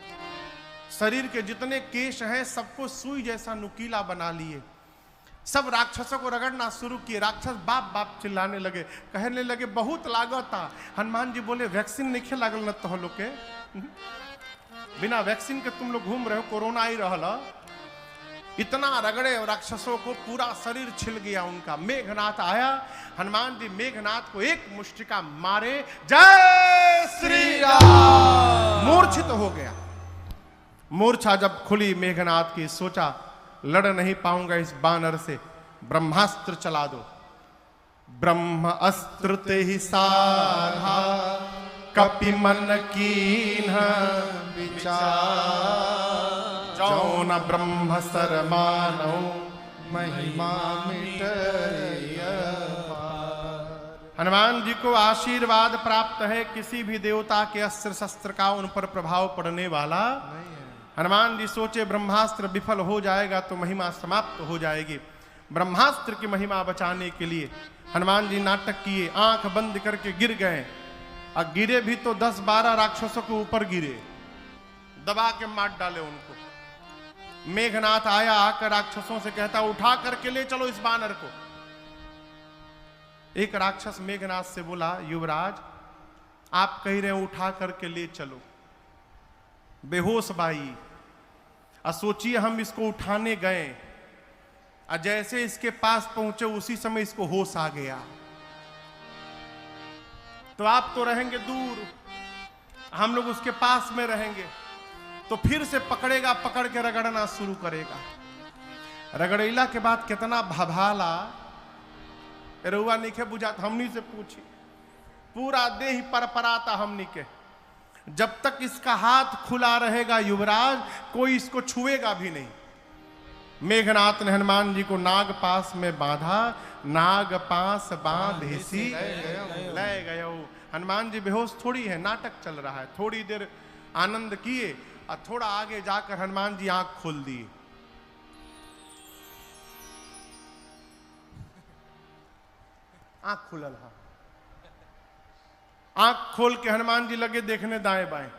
शरीर के जितने केश हैं सबको सुई जैसा नुकीला बना लिए। सब राक्षसों को रगड़ना शुरू किए। राक्षस बाप बाप चिल्लाने लगे, कहने लगे बहुत लागता। हनुमान जी बोले वैक्सीन नहीं लागल न तो लोग के, बिना वैक्सीन के तुम लोग घूम रहे हो, कोरोना ही रहला। इतना रगड़े और राक्षसों को पूरा शरीर छिल गया उनका। मेघनाथ आया, हनुमान जी मेघनाथ को एक मुष्टिका मारे, जय श्री राम, मूर्छित हो गया। मूर्छा जब खुली मेघनाथ की, सोचा लड़ नहीं पाऊंगा इस बानर से, ब्रह्मास्त्र चला दो। ब्रह्म अस्त्र ते ही साधा, कपि मन कीन्ह विचार, जौन ब्रह्म सर मानो महिमा मिटय पार। हनुमान जी को आशीर्वाद प्राप्त है, किसी भी देवता के अस्त्र शस्त्र का उन पर प्रभाव पड़ने वाला नहीं है। हनुमान जी सोचे ब्रह्मास्त्र विफल हो जाएगा तो महिमा समाप्त हो जाएगी। ब्रह्मास्त्र की महिमा बचाने के लिए हनुमान जी नाटक किए, आंख बंद करके गिर गए। और गिरे भी तो 10-12 राक्षसों के ऊपर गिरे, दबा के मार डाले उनको। मेघनाथ आया, आकर राक्षसों से कहता उठा करके ले चलो इस बानर को। एक राक्षस मेघनाथ से बोला, युवराज आप कह रहे हैं उठा करके ले चलो, बेहोश बाई। सोचिए हम इसको उठाने गए, और जैसे इसके पास पहुंचे उसी समय इसको होश आ गया। तो आप तो रहेंगे दूर, हम लोग उसके पास में रहेंगे, तो फिर से पकड़ेगा, पकड़ के रगड़ना शुरू करेगा। रगड़ैला के बाद कितना भभाला, रुआ नीचे बुझाता। हमनी से पूछी, पूरा देह परपराता हमनी के। जब तक इसका हाथ खुला रहेगा युवराज, कोई इसको छुएगा भी नहीं। मेघनाथ ने हनुमान जी को नाग पास में बांधा, नाग पास बांधेसी ले गयो। हनुमान जी बेहोश थोड़ी है, नाटक चल रहा है। थोड़ी देर आनंद किए और थोड़ा आगे जाकर हनुमान जी आंख खोल दिए। आंख खुलल हा, आंख खोल के हनुमान जी लगे देखने दाएं बाएं।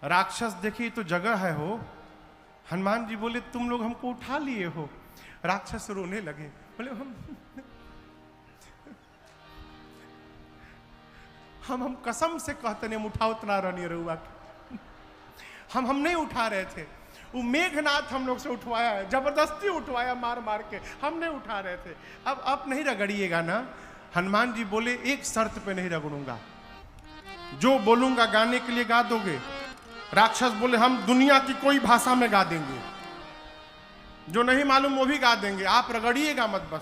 राक्षस देखी तो जगह है हो। हनुमान जी बोले तुम लोग हमको उठा लिए हो। राक्षस रोने लगे, बोले हम कसम से कहते नहीं हम उठा उतना रहनी रहुआ के। हम नहीं उठा रहे थे, वो मेघनाथ हम लोग से उठवाया है, जबरदस्ती उठवाया मार मार के, हम नहीं उठा रहे थे। अब आप नहीं रगड़िएगा ना। हनुमान जी बोले एक शर्त पे नहीं रगड़ूंगा, जो बोलूंगा गाने के लिए गा दोगे? राक्षस बोले हम दुनिया की कोई भाषा में गा देंगे, जो नहीं मालूम वो भी गा देंगे, आप रगड़िएगा मत बस।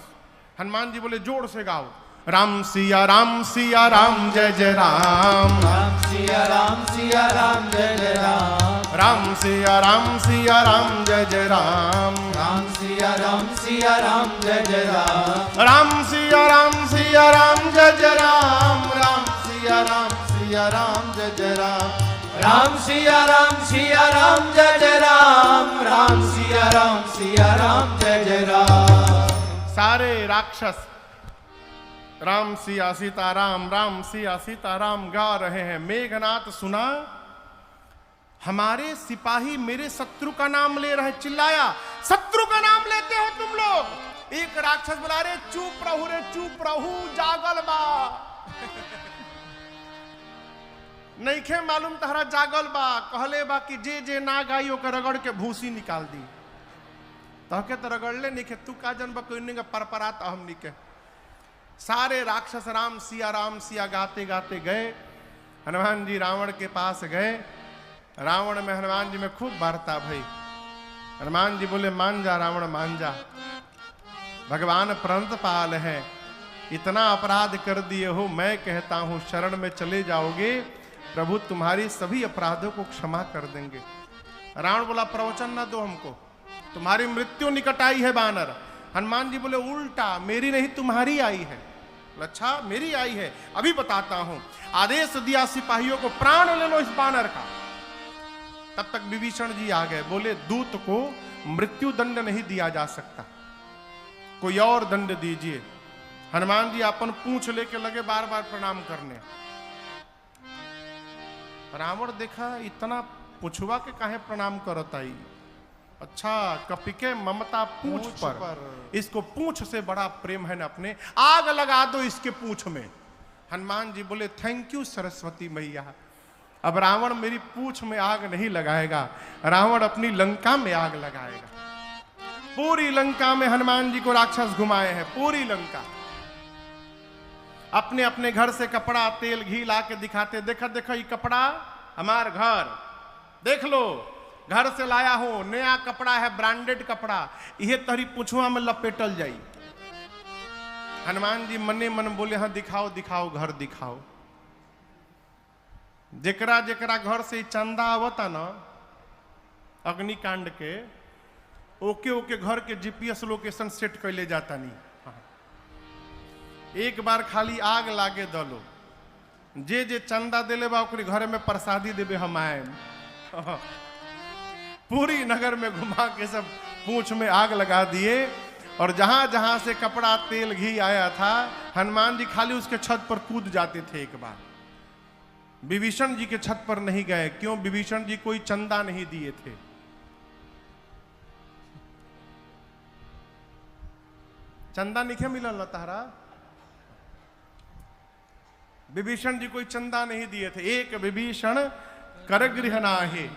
हनुमान जी बोले जोर से गाओ, राम सिया राम सिया राम जय जय राम, राम सिया राम सिया राम जय जय राम, राम सिया राम सिया राम जय जय राम, राम सिया राम सिया राम जय जय राम, राम सिया राम सिया राम जय जय राम, राम सिया राम सिया राम जय जय राम, राम सिया राम सिया राम जय जय राम, राम सिया राम सिया राम जय जय राम। सारे राक्षस राम सिया सीताराम, राम सिया सीताराम गा रहे हैं। मेघनाथ सुना, हमारे सिपाही मेरे शत्रु का नाम ले रहे। चिल्लाया, शत्रु का नाम लेते हो तुम लोग? एक राक्षस बोला, रे चुप रहू रे चुप रहू, जागल बा नहीं खे मालूम तहरा जागल बा। कहले बा कि जे जे ना गाई ओकर रगड़ के भूसी निकाल दी। तहके तो रगड़ले नहीं खे, तू का जन बा कोई नहीं परपराता हमनी के। सारे राक्षस राम सिया गाते गाते गए। हनुमान जी रावण के पास गए। रावण में हनुमान जी में खूब वार्ता भई। हनुमान जी बोले मान जा रावण मान जा, भगवान प्रणतपाल है, इतना अपराध कर दिए हो, मैं कहता हूं शरण में चले जाओगे प्रभु तुम्हारी सभी अपराधों को क्षमा कर देंगे। रावण बोला प्रवचन ना दो हमको, तुम्हारी मृत्यु निकट आई है बानर। हनुमान जी बोले उल्टा, मेरी नहीं तुम्हारी आई है। अच्छा मेरी आई है, अभी बताता हूं। आदेश दिया सिपाहियों को प्राण ले लो इस बानर का। तब तक विभीषण जी आ गए, बोले दूत को मृत्यु दंड नहीं दिया जा सकता, कोई और दंड दीजिए। हनुमान जी अपन पूंछ लेके लगे बार बार प्रणाम करने। रावण देखा इतना पुछवा के काहे प्रणाम करत आई। अच्छा कपिके ममता पूंछ पर, इसको पूंछ से बड़ा प्रेम है ना अपने, आग लगा दो इसके पूंछ में। हनुमान जी बोले थैंक यू सरस्वती मैया, अब रावण मेरी पूंछ में आग नहीं लगाएगा, रावण अपनी लंका में आग लगाएगा। पूरी लंका में हनुमान जी को राक्षस घुमाए हैं, पूरी लंका। अपने अपने घर से कपड़ा तेल घी ला के दिखाते, देखा देखो ये कपड़ा हमार घर, देख लो घर से लाया हूं, नया कपड़ा है, ब्रांडेड कपड़ा, यह तहरी पुछुआ में लपेटल जाई। हनुमान जी मने मन बोले हाँ दिखाओ दिखाओ घर दिखाओ। जेकरा जेकरा घर से चंदा आवता ना अग्निकांड के, ओके ओके घर के जीपीएस लोकेशन सेट कैले जाता नहीं। एक बार खाली आग लागे दलो, जे जे चंदा देले बा ओकरे घरे में प्रसादी देवे हम आए। पूरी नगर में घुमा के सब पूंछ में आग लगा दिए, और जहां जहां से कपड़ा तेल घी आया था हनुमान जी खाली उसके छत पर कूद जाते थे। एक बार विभीषण जी के छत पर नहीं गए, क्यों? विभीषण जी कोई चंदा नहीं दिए थे। चंदा नहीं मिलल तारा, विभीषण जी कोई चंदा नहीं दिए थे। एक विभीषण करगृह नाहे,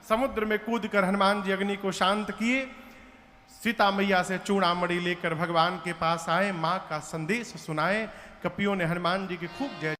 समुद्र में कूदकर हनुमान जी अग्नि को शांत किए, सीता मैया से चूड़ामणि लेकर भगवान के पास आए, मां का संदेश सुनाए। कपियों ने हनुमान जी की खूब जय